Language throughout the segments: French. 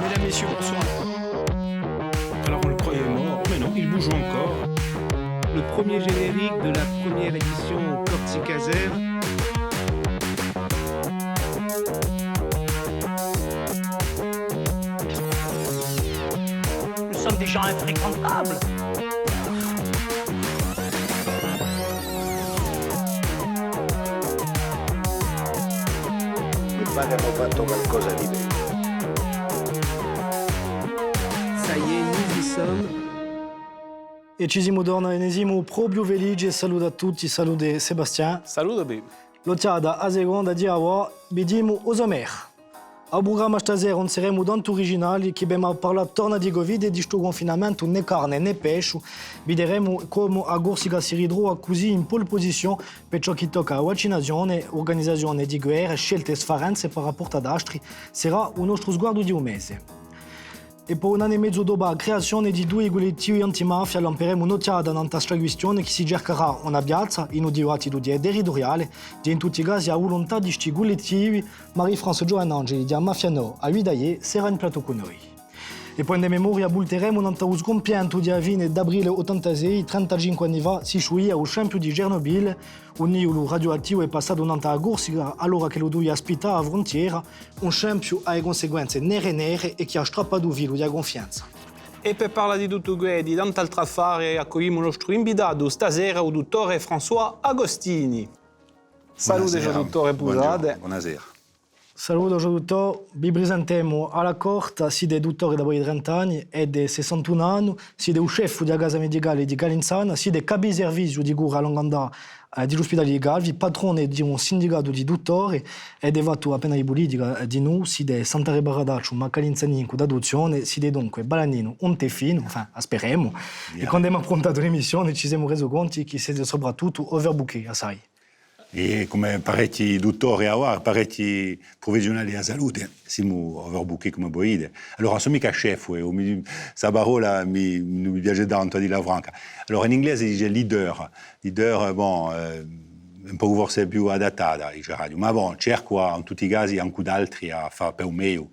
Mesdames, Messieurs, bonsoir. Alors on le croyait mort, mais non, il bouge encore. Le premier générique de la première édition Corsicaser. Nous sommes des gens infréquentables. Abbiamo fatto qualcosa di bello. Ça y est, nous y sommes. E ci siamo tornati proprio felici. Saluto a tutti, saluto Sebastian. Saluto, baby. L'occhiata a seconda di ora, vediamo Osamer. Al programma stasera non saremo tanto originali, che abbiamo parlato torna di Covid e di questo confinamento, né carne né pesce. Vedremo come a Corsica si ritrova così in pole position per ciò che tocca a vaccinazione, organizzazione di guerre, scelte sfarenze per rapporto ad altri. Sarà un nostro sguardo di un mese. E per un anno e mezzo dopo la creazione di due collettivi antimafia lamperemo un'occhiata in questa questione che si cercherà una piazza in un dibattito territoriale e in tutti i casi a volontà di questi collettivi. Marie-France Giovannangeli di Mafia No a Vidaie sarà in plato con noi. E poi in memoria bulteremo un scompianto di fine d'aprile 86, 35 anni fa, si scioglie al scempio di Chernobyl. Un nucleo radioattivo è passato a Corsica allora che lo doveva ospitare a frontiera, un scempio ha conseguenze nere e che ha strappato via la confianza. E per parlare di tutto questo e di tant'altro affare, accogliamo il nostro invitato stasera, il dottore François Agostini. Salute, dottore Pusade. Buonasera. Saluto dottore, vi presentiamo alla corte, siete dottore da 30 anni e di 61 anni, siete il chef della casa medicale di Calinzana, siete capo servizio di cura a lungo andare dell'ospedale di Galvi, patrone di un sindacato di dottori ed è fatto appena di politica di noi, siete Santa Rebaradaccio, ma Calinzaninco d'adozione, siete dunque Balanino, un tefino, speriamo. E quando abbiamo affrontato l'emissione ci siamo resi conto che siete soprattutto overbookati, assai. E come parecchi dottori a parecchi professionali della salute, siamo overbookati come boide. Allora, sono mica chef, questa parola mi piace tanto a dire franca. Allora, in inglese si dice leader. Leader, bon, un po' forse più adattata, dice radio. Ma bon, cerco in tutti i casi anche altri a fare per meglio.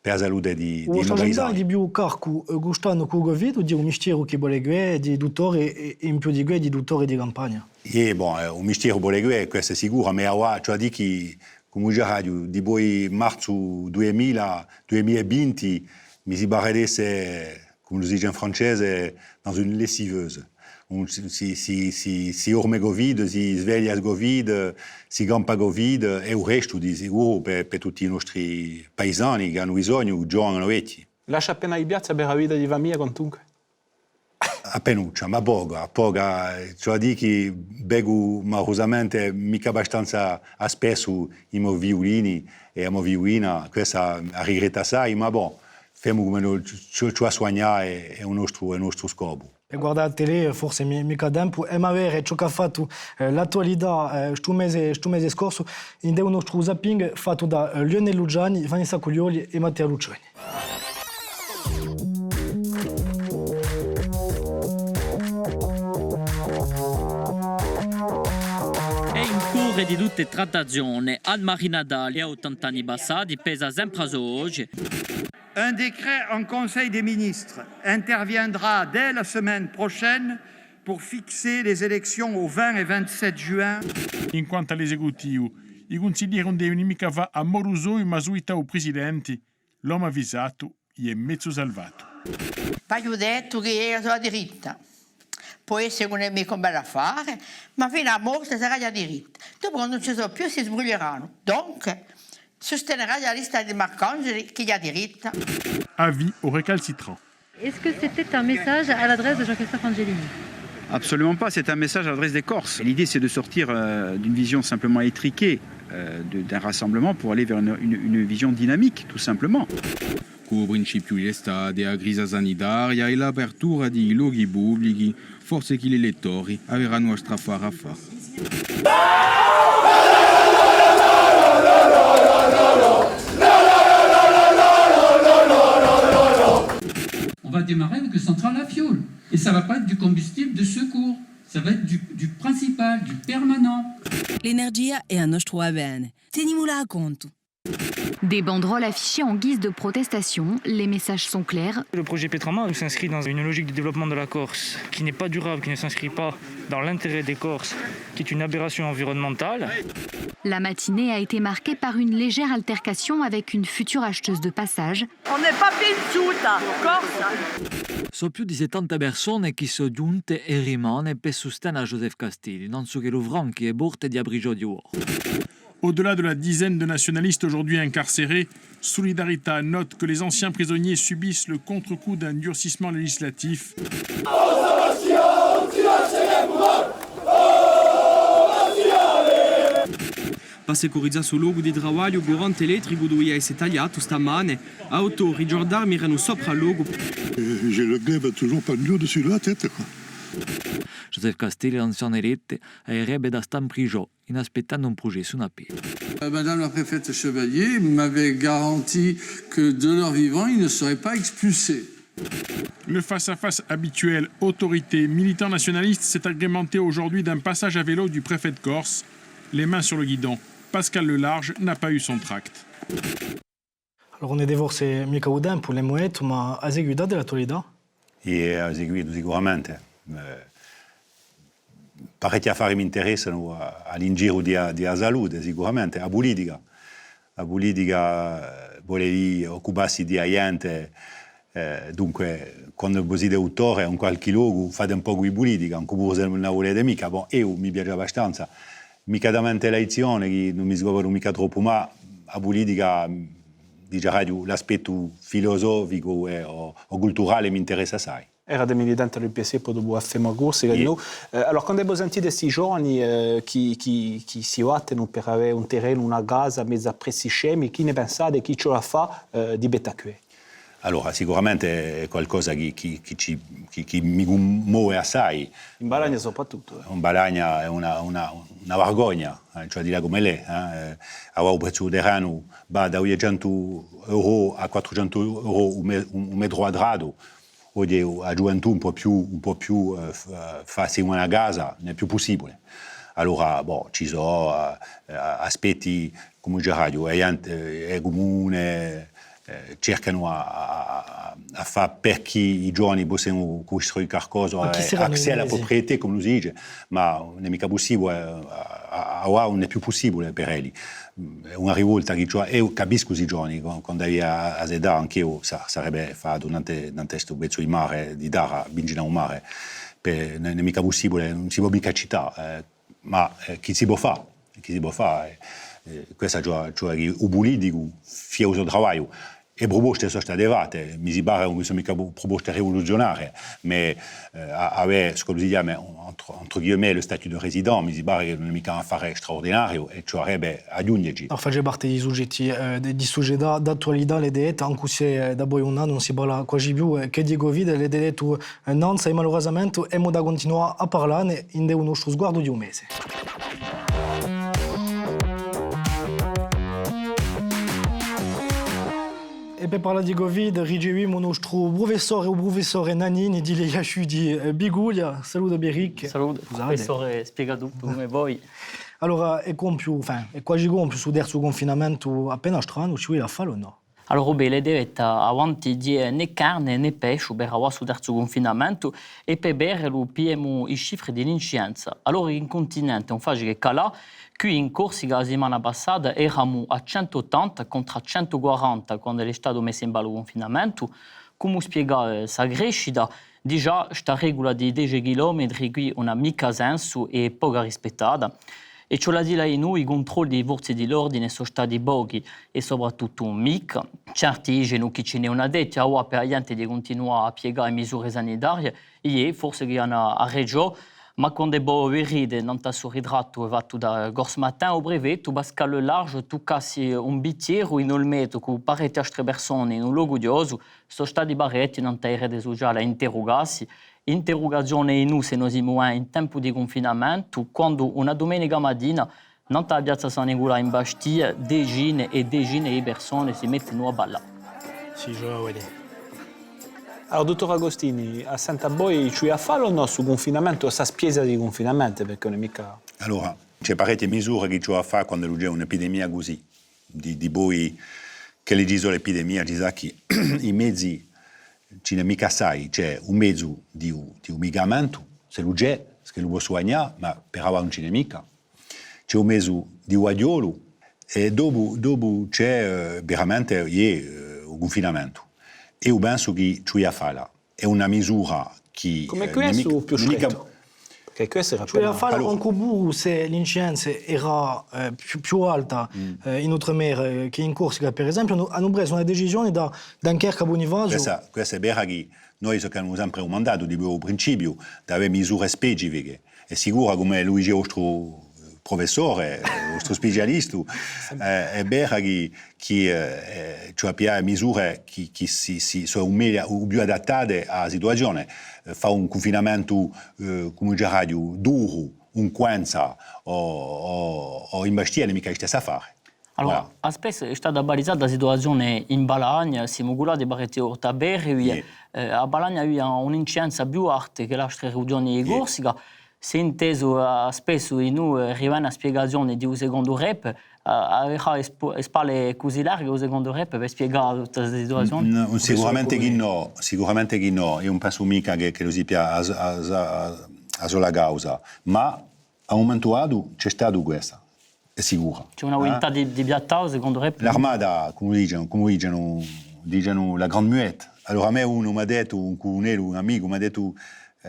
Per la salute di noi paesani. Di più carco quest'anno con il Covid o di un mistero che vuole guardare di dottori e in più di guardare di dottori di campagna? Un mistero vuole guardare, questo è sicuro, ma ora, cioè di che, come già radio, di poi marzo 2020 mi si barredesse, come lo si dice in francese, dans une lessiveuse. Si orme Covid, si sveglia Covid, si campa Covid e il resto di sicuro per tutti i nostri paesani che hanno bisogno, giovani e vecchi. Lascia appena in piazza per la vita di famiglia quantunque? Appenuccia, ma poca. Cioè di che bevo marosamente mica abbastanza a spesso i miei violini e la mia violina, questa regretta assai, ma facciamo come ci sognare è il nostro scopo. E guardare la tele forse mica tempo, e avere ciò che ha fatto l'attualità questo mese scorso in un nostro zapping fatto da Lionel Lugiani, Vanessa Coglioli e Matteo Lucioni. E in cure di tutte le trattazioni, Anne-Marie Nadal, a 80 anni passati, pesa sempre oggi. Un décret en Conseil des ministres interviendra dès la semaine prochaine pour fixer les élections au 20 et 27 juin. In quanto all'esecutivo, i consiglieri non devono mica fare a Morosoi, ma suita o presidente, l'uomo avvisato gli è mezzo salvato. Poi ho detto che era sulla diritta. Può essere un nemico un bel affare, ma fino a morte sarà già diritta. Dopo non ci sono più si sbruglieranno. Donc, sostenerà la lista di Marcangeli che gli ha diritta. Avis au récalcitrant. Est-ce que c'était un message à l'adresse de Jean-Christophe Angelini? Absolument pas, c'est un message à l'adresse des Corses. L'idée, c'est de sortir d'une vision simplement étriquée d'un rassemblement pour aller vers une vision dynamique, tout simplement. Con il principio di estate, a crisi sanitaria e l'apertura di luoghi pubblici, forse che gli elettori avranno a straffare a fare. On va démarrer avec une centrale à fioul. Et ça ne va pas être du combustible de secours. Ça va être du principal, du permanent. L'energia è a nostro bene. Teniamola a conto. Des banderoles affichées en guise de protestation, les messages sont clairs. Le projet Petraman s'inscrit dans une logique de développement de la Corse qui n'est pas durable, qui ne s'inscrit pas dans l'intérêt des Corses, qui est une aberration environnementale. La matinée a été marquée par une légère altercation avec une future acheteuse de passage. On n'est pas pinzuta, Corsa! Sono più di 70 persone che sono giunte e rimangono per sostenere Joseph Castelli, non so che lo franchi e borte di abrigio di uovo. Au-delà de la dizaine de nationalistes aujourd'hui incarcérés, Solidarita note que les anciens prisonniers subissent le contre-coup d'un durcissement législatif. Per securizzare sul luogo di lavoro, il corrente elettrico doveva essere tagliato stamane. Autori, gendarmi erano sopra il luogo. J'ai le glaive toujours pendu au-dessus de la tête. Joseph Castelli, l'ancien élite, aimerait da stare in prigione, in aspettando un processo in appello. Madame la préfète Chevalier m'avait garanti que de leur vivant, ils ne seraient pas expulsés. Le face-à-face habituel autorité-militants nationalistes s'est agrémenté aujourd'hui d'un passage à vélo du préfet de Corse, les mains sur le guidon. Pascal Lelarge n'a pas eu son tract. Alors on est divorcé mica un tempo, le moette, ma ha seguito dell'attualità? Ha seguito sicuramente. Parecchi affari mi interessano all'ingiro di salute, sicuramente. La politica vuole occuparsi di gente, dunque quando siete autore in qualche luogo fate un po' di politica, anche se non la volete mica. Bon, io mi piace abbastanza, mica da mente elezione, che non mi scoprono mica troppo, ma la politica, diciamo, l'aspetto filosofico o culturale mi interessa assai. Era des militants du PC pour dopo FMA Corse. Alors, quando abbiamo sentito questi giorni chi si battono per avere un terreno, una casa mezza prezzi scemi, chi ne pensate, chi ce la fa di Bettacque? Allora, sicuramente è qualcosa che mi muove assai. In Balagna soprattutto. In Balagna è una vergogna, cioè dire come lei. Aveva un prezzo di terreno va da 800 euro a 400 euro un metro quadrato. Oggi la gioventù un po' più farsi una casa non è più possibile. Allora, ci sono aspetti, come dice Radio, il comune cercano a fare perché i giovani possano costruire qualcosa, accedere alla proprietà, come lo si dice, ma non è mica possibile, non è più possibile per loro. Una rivolta che io capisco i giovani, quando avevo a età anch'io sarebbe fatto un testo pezzo di mare, di Dara, bingina un mare, non è mica possibile, non si può mica città, ma chi si può fare? Questa cioè il politico fa il suo lavoro. Le proposte sono state fatte, mi si pare che non sono mica proposte rivoluzionarie, ma avere, come si chiama, entre guillemets, lo statut di resident, mi si pare che non è mica un affare straordinario e ciò avrebbe aggiungerci. Fa parte dei soggetti d'attualità, le dette, anche se da poi un anno non si parla quasi più che di Covid, le dette non sai malauradamente abbiamo da continuare a parlare in un nostro sguardo di un mese. E per parlare di Covid, riceviamo il nostro professore Nanini di Leiasciu di Biguglia. Saluto Beric. Saluto, professore, spiega tutto come vuoi. Allora, è quasi compio su terzo confinamento appena strano, ci vuoi la fare o no? Allora, le dette avanti di né carne né pesce per avere su terzo confinamento e per bere lo piemo i cifre dell'incidenza. Allora, in continente, un facile che cala. Qui in Corsica la settimana passata eravamo a 180 contro 140 quando è stato messo in ballo il confinamento. Come spiegare questa crescita? Già, questa regola di 10 km qui non ha mica senso e poco rispettata. E ciò la dire noi, i controlli dei forze dell'ordine sono stati pochi e soprattutto mica. Certi dicono che ce n'è una detta per la gente di continuare a piegare misure sanitarie e forse che hanno a Reggio. Ma quando è buono vedere, non ti sono ritratto fatto da Corse Matin o brevetto, Pascal Lelarge, tu cassi un bicchiere in un metro con parecchie altre persone in un luogo odioso, sono stati parecchi, non ti hai reso già a interrogarsi. Interrogazione in noi se noi siamo in tempo di confinamento, quando una domenica mattina non ti piazza San Nicola in Bastia, decine e decine di persone si mettono a ballare. Sì, già lo vedo. Allora, dottor Agostini, a Santa Boi ci a fare o no sul confinamento, questa spesa di confinamento, perché non è mica... Allora, c'è parecchie misure che ci a fare quando c'è un'epidemia così, di poi che legisla l'epidemia dice che i mezzi ce ne mica sai, c'è un mezzo di umigamento, se lo c'è, che lo può soignare, ma per avere non ce n'è mica. C'è un mezzo di guaiolo e dopo c'è veramente il confinamento. E io penso che ci a fare è una misura che... Come questo o più stretto? Perché questo era più... fare allora, un cubo se l'incidenza era più alta in Outremer che in Corsica, per esempio, hanno preso una decisione da Dunkerque a Bonivaso. Questo è vero che noi abbiamo sempre un mandato di principio di avere misure specifiche. È sicuro, come Luigi, il nostro professore, il nostro specialista, è vero che abbiamo misure che sono meglio, più adattate alla situazione. Fa un confinamento, come già radio, duro, un quenza o in bastiere, mica stessa fare. Allora, voilà. Spesso è stata balizzata la situazione in Balagna, siamo guardati per Ortaberri, a Balagna c'è un'incidenza più alta che la regione di Corsica. Si è inteso spesso in noi arrivare a spiegazione di un secondo rep, aveva spalle così larghe un secondo rep per spiegare tutta la situazione? No, sicuramente che no, io non penso mica che lo sia a sola causa, ma a un momento dato c'è stato questo. È sicuro. C'è una volontà di piattare, secondo te? L'armata, come dicono la Grande Muette. Allora a me uno mi ha detto, un amico mi ha detto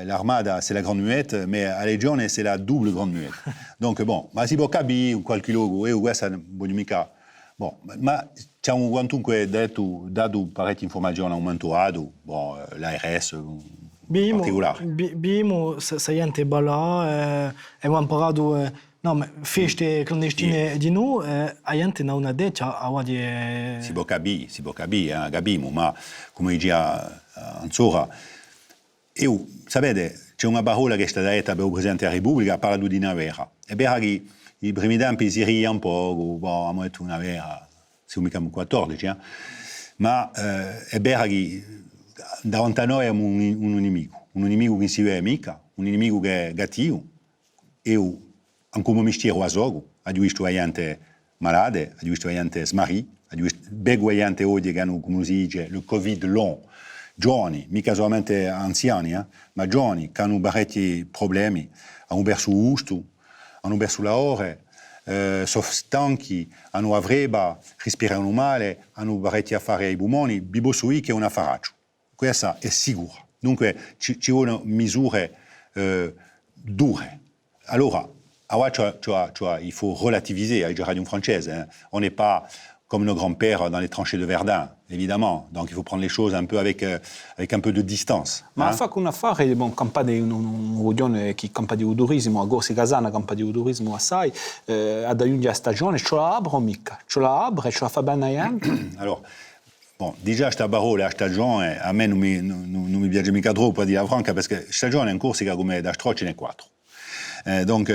l'armata c'est la Grande Muette, ma la Legione c'est la double Grande Muette. Donc bon, ma si può capire in qualche luogo, e questa non vuol mica... Bon, ma c'è quantunque dato parecchie informazioni a un momento dato, bon, l'ARS... Bimo, saiente balà, abbiamo imparato... No, ma feste clandestine di noi, la gente non ha detto a di... Si può capire, capiamo, ma come diceva Anzora, io, sapete, c'è una parola che è stata detta per il Presidente della Repubblica, parla di una vera. È vero che i primi tempi si ria un po', abbiamo detto una vera, siamo mica 14, ma è vero che davanti a noi abbiamo un nemico che si vede mica, un nemico che è cattivo, e come mestiere a gioco, ha visto la gente malade, ha visto la gente smarì, ha visto la gente oggi che hanno, come si dice, il Covid long, giovani, mica solamente anziani, ma giovani che hanno parecchi problemi, hanno perso il gusto, hanno perso la ora, sono stanchi, hanno avreba, respirano male, hanno parecchi affari ai polmoni, bibosui che è un affaraccio. Questa è sicura. Dunque ci sono misure dure. Allora, il faut relativiser, avec radio française. On n'est pas comme nos grands-pères dans les tranchées de Verdun, évidemment. Donc il faut prendre les choses un peu avec un peu de distance. Ma fa un affare, bon, campa di un regione che campa di turismo, a Gorsi Casana campa di turismo assai, ad aggiungere a stagione, ce la apre o mica? Ce la apre e ce la fa bene anche? Alors, bon, déjà, sta parola, la stagione, a me non mi piace mica troppo a dire la franca, perché stagione in Corsica come da strocci ne 4. Donc,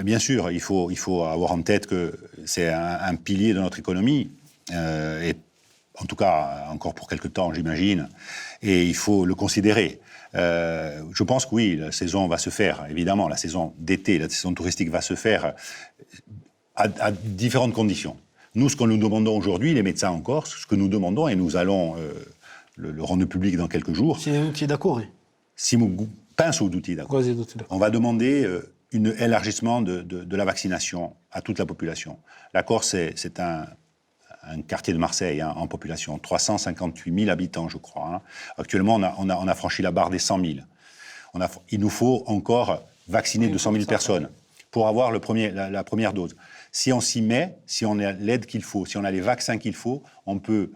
bien sûr, il faut avoir en tête que c'est un pilier de notre économie, et en tout cas, encore pour quelque temps, j'imagine, et il faut le considérer. Je pense que oui, la saison va se faire, évidemment, la saison d'été, la saison touristique va se faire à différentes conditions. Nous, ce que nous demandons aujourd'hui, les médecins en Corse, ce que nous demandons, et nous allons le rendre public dans quelques jours... Si tu es d'accord, oui. Si nous pensons d'outils d'accord, on va demander... un élargissement de la vaccination à toute la population. La Corse, c'est un quartier de Marseille en population, 358 000 habitants, je crois. Actuellement, on a franchi la barre des 100 000. Il nous faut encore vacciner 200 000 personnes pour avoir la première dose. Si on s'y met, si on a l'aide qu'il faut, si on a les vaccins qu'il faut, on peut,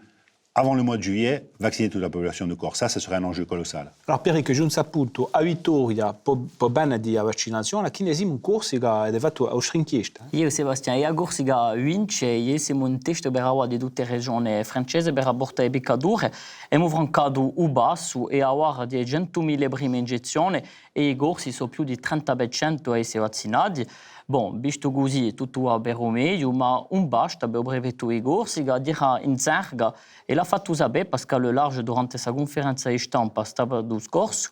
avant le mois de juillet, vacciner toute la popolation de Corse. Ça, ce serait un enjeu colossal. Alors, Pierrick, giunse appunto a Vittoria, po' bene di vaccinazione, chi ne siamo in Corsica ed è fatto a Ostrinchiesta? Io, Sebastiano, a Corsica vince, io siamo in testa per la di tutte le regioni francesi per portare i piccature, abbiamo francato un basso e a di 100.000 prime iniezioni e i corsi sono più di 30% a essere vaccinati. Bon, visto così tutto va per meglio, ma un basta per brevetto i corsi che dirà in zerga e l'ha fatto sapere perché le large durante questa conferenza di stampa sabato scorso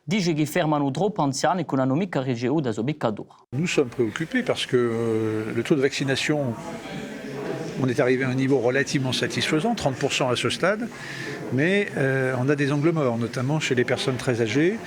dice che fermano troppo anziani che non hanno mica ricevuto da piccatura. Nous sommes préoccupés parce que le taux de vaccination On est arrivé à un niveau relativement satisfaisant, 30% à ce stade, mais on a des angles morts, notamment chez les personnes très âgées.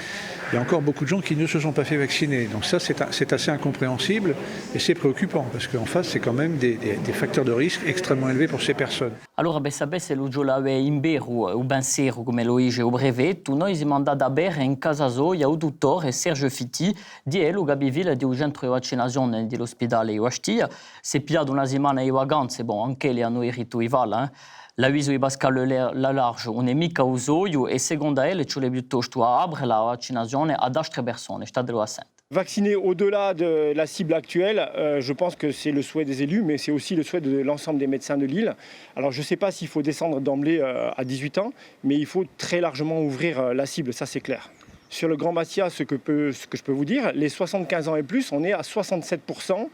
Il y a encore beaucoup de gens qui ne se sont pas fait vacciner. Donc ça, c'est assez incompréhensible et c'est préoccupant parce qu'en face, c'est quand même des facteurs de risque extrêmement élevés pour ces personnes. Allora, per sapere se lo giolave in beru o ben seru, come lo dice o brevetto, noi siamo andati a bere in casa soia o dottore Sergio Fitti di Elo Gabiville di un centro di vaccinazione dell'ospedale di Ostia. Si è pigliato una settimana di vacanze, bon, anche lì hanno irrito i val, La viso di Pascal Large non è mica usoio e secondo elle ci vuole piuttosto a aprire la vaccinazione ad altre persone, statelo assente. Vacciner au-delà de la cible actuelle, je pense que c'est le souhait des élus, mais c'est aussi le souhait de l'ensemble des médecins de Lille. Alors je ne sais pas s'il faut descendre d'emblée à 18 ans, mais il faut très largement ouvrir la cible, ça c'est clair. Sur le Grand Bastia, ce que je peux vous dire, les 75 ans et plus, on est à 67%.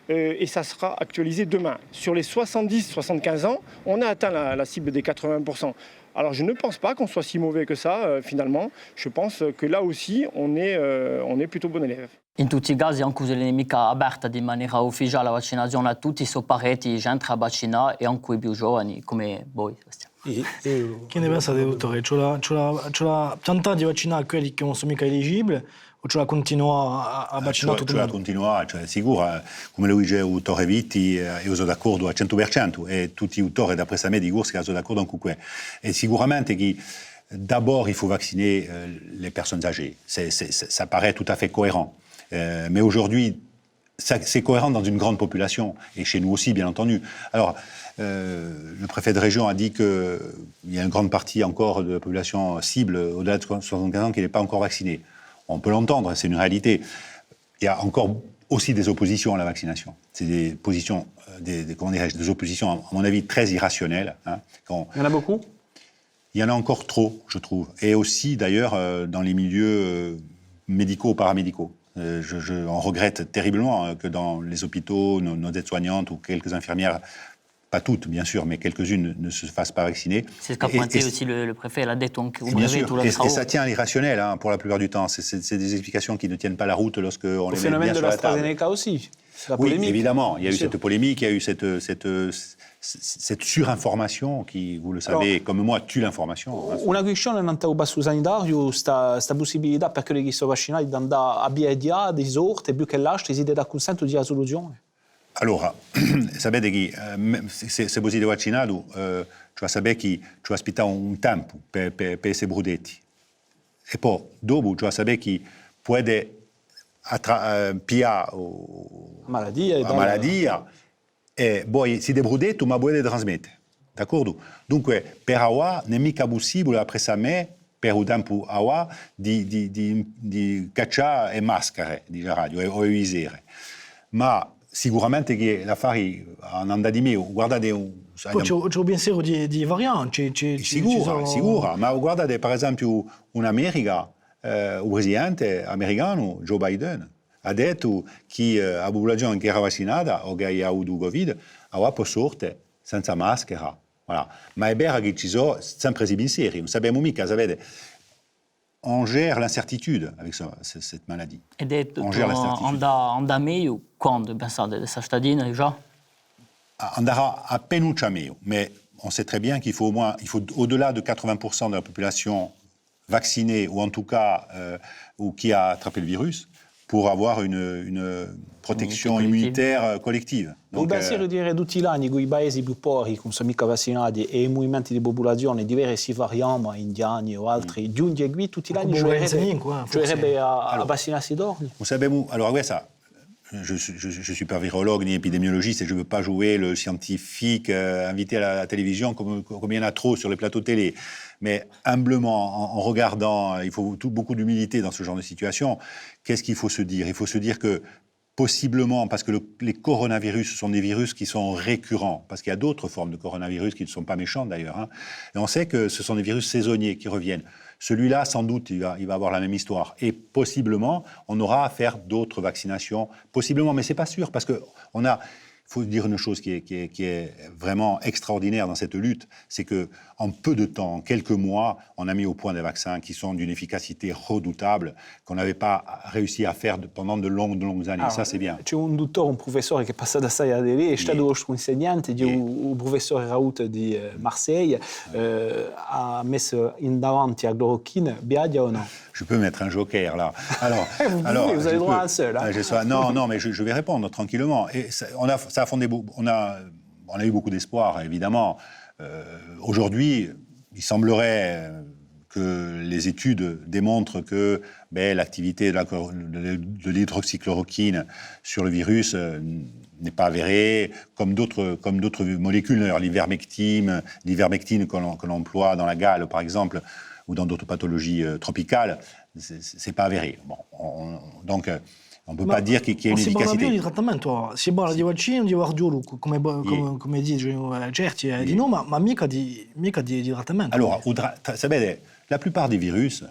Et ça sera actualisé demain. Sur les 70-75 ans, on a atteint la cible des 80%. Alors je ne pense pas qu'on soit si mauvais que ça, finalement. Je pense que là aussi, on est plutôt bon élève. In tutti i casi, anche se non è mica aperta di maniera ufficiale la vaccinazione a tutti, sono parecchi gente a vaccinare e anche i più giovani, come voi. Che ne pensate, dottore? Ce l'ha tentata di vaccinare quelli che non sono mica elegibili? O ce la continua a vaccinare tutto il mondo? Ce la continua, cioè sicuro, come lo dice il dottore Vitti, io sono d'accordo al 100%, e tutti i dottori d'après sa me di Gurska sono d'accordo anche qui. E sicuramente che d'abord il faut vacciner les personnes âgées, ça paraît tout à fait cohérent. Mais aujourd'hui, c'est cohérent dans une grande population, et chez nous aussi, bien entendu. Alors, le préfet de région a dit qu'il y a une grande partie encore de la population cible, au-delà de 75 ans, qui n'est pas encore vaccinée. On peut l'entendre, c'est une réalité. Il y a encore aussi des oppositions à la vaccination. C'est des positions, des oppositions, à mon avis, très irrationnelles. Il y en a beaucoup ? Il y en a encore trop, je trouve. Et aussi, d'ailleurs, dans les milieux médicaux, paramédicaux. On regrette terriblement que dans les hôpitaux, nos aides-soignantes ou quelques infirmières, pas toutes bien sûr, mais quelques-unes ne se fassent pas vacciner. C'est ce qu'a pointé aussi le préfet, la dette donc bien sûr, et ça tient à l'irrationnel pour la plupart du temps. C'est des explications qui ne tiennent pas la route lorsqu'on les met bien sur la table. Le phénomène de l'AstraZeneca aussi. Oui, évidemment, il y a eu cette polémique, il y a eu cette surinformation qui, vous le savez, comme moi, tue l'information. Una questione non è basso sanitario, sta possibilità per quelli che sono vaccinati di andare a BIA, di sorte, più che l'altro, esiste da consento di soluzione. Allora, sapete che se siete vaccinati, sapete che ci aspetta un tempo per essere brudetti. E poi, dopo, sapete che potete pigliare la malattia e poi siete brudetti, ma potete trasmettere. D'accordo? Dunque, per ora non è mica possibile, appresso a me, per un tempo ora, di cacciare le maschere di radio o le visere. Ma sicuramente che l'affare andando di me, guardate... C'è un pensiero di varianti. Sicuro, ma guardate per esempio in America, il presidente americano Joe Biden ha detto che la popolazione che era vaccinata o che ha avuto Covid ora può sorte senza maschera. Voilà. Ma è vero che ci sono sempre questi pensieri, non sappiamo mica, sapete... On gère l'incertitude avec cette maladie. Et on gère l'incertitude. Andrà meglio quando, pensate, questa cittadina già? Andrà à peine meglio, mais on sait très bien qu'il faut au-delà de 80% de la population vaccinée, ou en tout cas ou qui a attrapé le virus, pour avoir une protection immunitaire collettive. Il pensiero di dire tutti gli anni che i paesi più poveri non sono mica vaccinati e i movimenti di popolazione diversi variamo, indiani o altri, giunti qui tutti gli anni gioverebbe a vaccinarsi d'orni. Alors ouais, ça, je ne suis pas virologue ni épidémiologiste et je ne veux pas jouer le scientifique invité à la télévision comme il y en a trop sur les plateaux télé. Mais humblement, en regardant, il faut beaucoup d'humilité dans ce genre de situation. Qu'est-ce qu'il faut se dire ? Il faut se dire que possiblement, parce que les coronavirus sont des virus qui sont récurrents, parce qu'il y a d'autres formes de coronavirus qui ne sont pas méchantes d'ailleurs, et on sait que ce sont des virus saisonniers qui reviennent. Celui-là, sans doute, il va avoir la même histoire. Et possiblement, on aura à faire d'autres vaccinations. Possiblement, mais ce n'est pas sûr, parce qu'il faut dire une chose qui est vraiment extraordinaire dans cette lutte, c'est qu'en peu de temps, en quelques mois, on a mis au point des vaccins qui sont d'une efficacité redoutable, qu'on n'avait pas réussi à faire pendant de longues années. Ça, c'est bien. C'è un dottore, un professore che è passato a Saia di lì, è stato vostro insegnante, il professore Raoult di Marseille, ha messo in davanti a chloroquine, Biaglia o no? Je peux mettre un joker, là. Alors, vous avez le droit à un seul. Hein. Non, mais je vais répondre tranquillement. Et ça a fondé, on a eu beaucoup d'espoir, évidemment. Aujourd'hui, il semblerait que les études démontrent que l'activité de l'hydroxychloroquine sur le virus n'est pas avérée, comme d'autres molécules, l'ivermectine que l'on emploie dans la gale, par exemple, ou dans d'autres pathologies tropicales, c'est pas avéré. Bon, donc, on ne peut pas dire qu'il y a une efficacité. Ma si trattamento, si parla di vaccino, di guardiolo, come dicono certi, di no, ma mica di trattamento. Alors, la plupart des virus,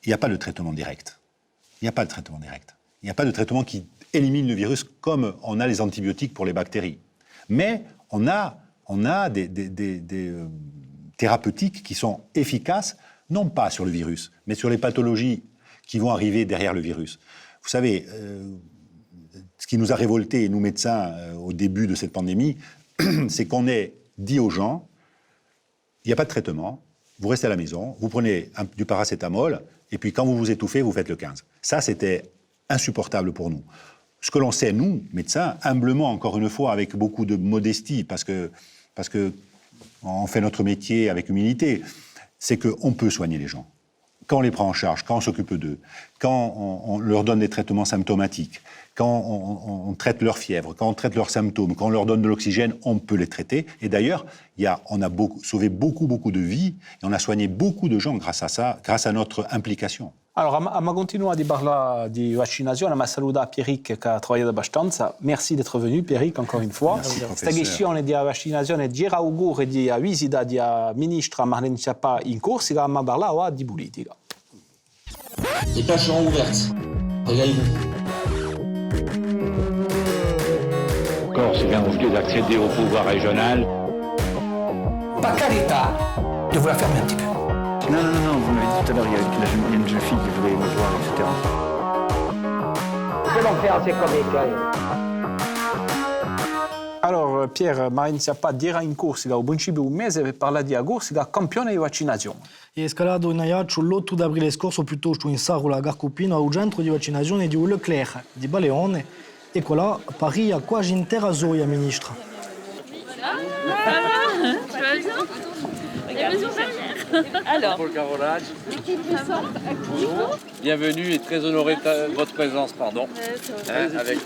il n'y a pas de traitement direct. Il n'y a pas de traitement direct. Il n'y a pas de traitement qui élimine le virus comme on a les antibiotiques pour les bactéries. Mais on a des thérapeutiques qui sont efficaces, non pas sur le virus, mais sur les pathologies qui vont arriver derrière le virus. Vous savez, ce qui nous a révoltés, nous médecins, au début de cette pandémie, c'est qu'on ait dit aux gens, il n'y a pas de traitement, vous restez à la maison, vous prenez du paracétamol, et puis quand vous vous étouffez, vous faites le 15. Ça, c'était insupportable pour nous. Ce que l'on sait, nous, médecins, humblement, encore une fois, avec beaucoup de modestie, parce que on fait notre métier avec humilité, c'est qu'on peut soigner les gens. Quand on les prend en charge, quand on s'occupe d'eux, quand on leur donne des traitements symptomatiques, quand on traite leur fièvre, quand on traite leurs symptômes, quand on leur donne de l'oxygène, on peut les traiter. Et d'ailleurs, on a sauvé beaucoup de vies et on a soigné beaucoup de gens grâce à ça, grâce à notre implication. Allora, ma continua di parlare di vaccinazione, ma saluta Pierrick che ha lavorato abbastanza. Merci d'être venu, Pierrick, encore une fois. Questa questione di vaccinazione di auguri di visita di ministra Marlène Schiappa in Corsica, ma parlava di politica. Les pages seront ouvertes. Regardez-vous. Corse vient aujourd'hui d'accéder au pouvoir régional. Par carità, je vous la ferme un petit peu. Non, vous m'avez dit tout à l'heure, il y a une jeune fille qui voulait me voir, etc. Che non piace come Allora, Pierre, Marlène Schiappa dirà in Corsica al principio di un mese per parlare di Corsica campione di vaccinazione. È scalato in Aiaccio l'8 aprile scorso, piuttosto in Sarula a Garcopino, al centro di vaccinazione di Leclerc di Baleone, e là, Paris a quasi intera zoia, ministra. Tu vas bien? Alors, Paul Carolage. Bienvenue et très honoré de votre présence, pardon. Avec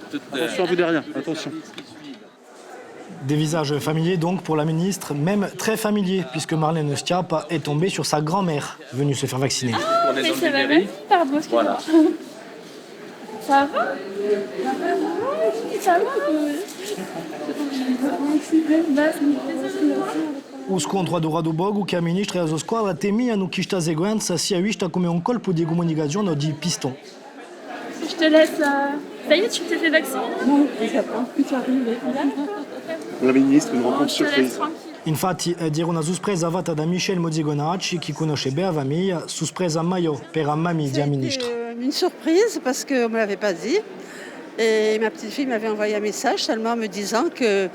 toute... Attention à vous derrière, attention. Des visages familiers donc pour la ministre, même très familiers, puisque Marlène Schiappa est tombée sur sa grand-mère, venue se faire vacciner. Ah, mais ça va bien. Pardon, excuse-moi. Voilà. Ça va? Ça va? O scontro ad Radobogo che a ministra e a sua squadra temevano che questa sequenza sia vista come un colpo di comunicazione o di piston. Je te laisse... Ça y est, tu t'es fait vacciner? Non, j'attends que tu arrives. La ministre, une rencontre surprise. Infatti, dire una sorpresa fatta da Michel Modigonacci, chi conosce bene la famiglia, sorpresa mayor per la mamma di ministra. Une surprise parce qu'on ne me l'avait pas dit. Et ma petite fille m'avait envoyé un message seulement me disant qu'elle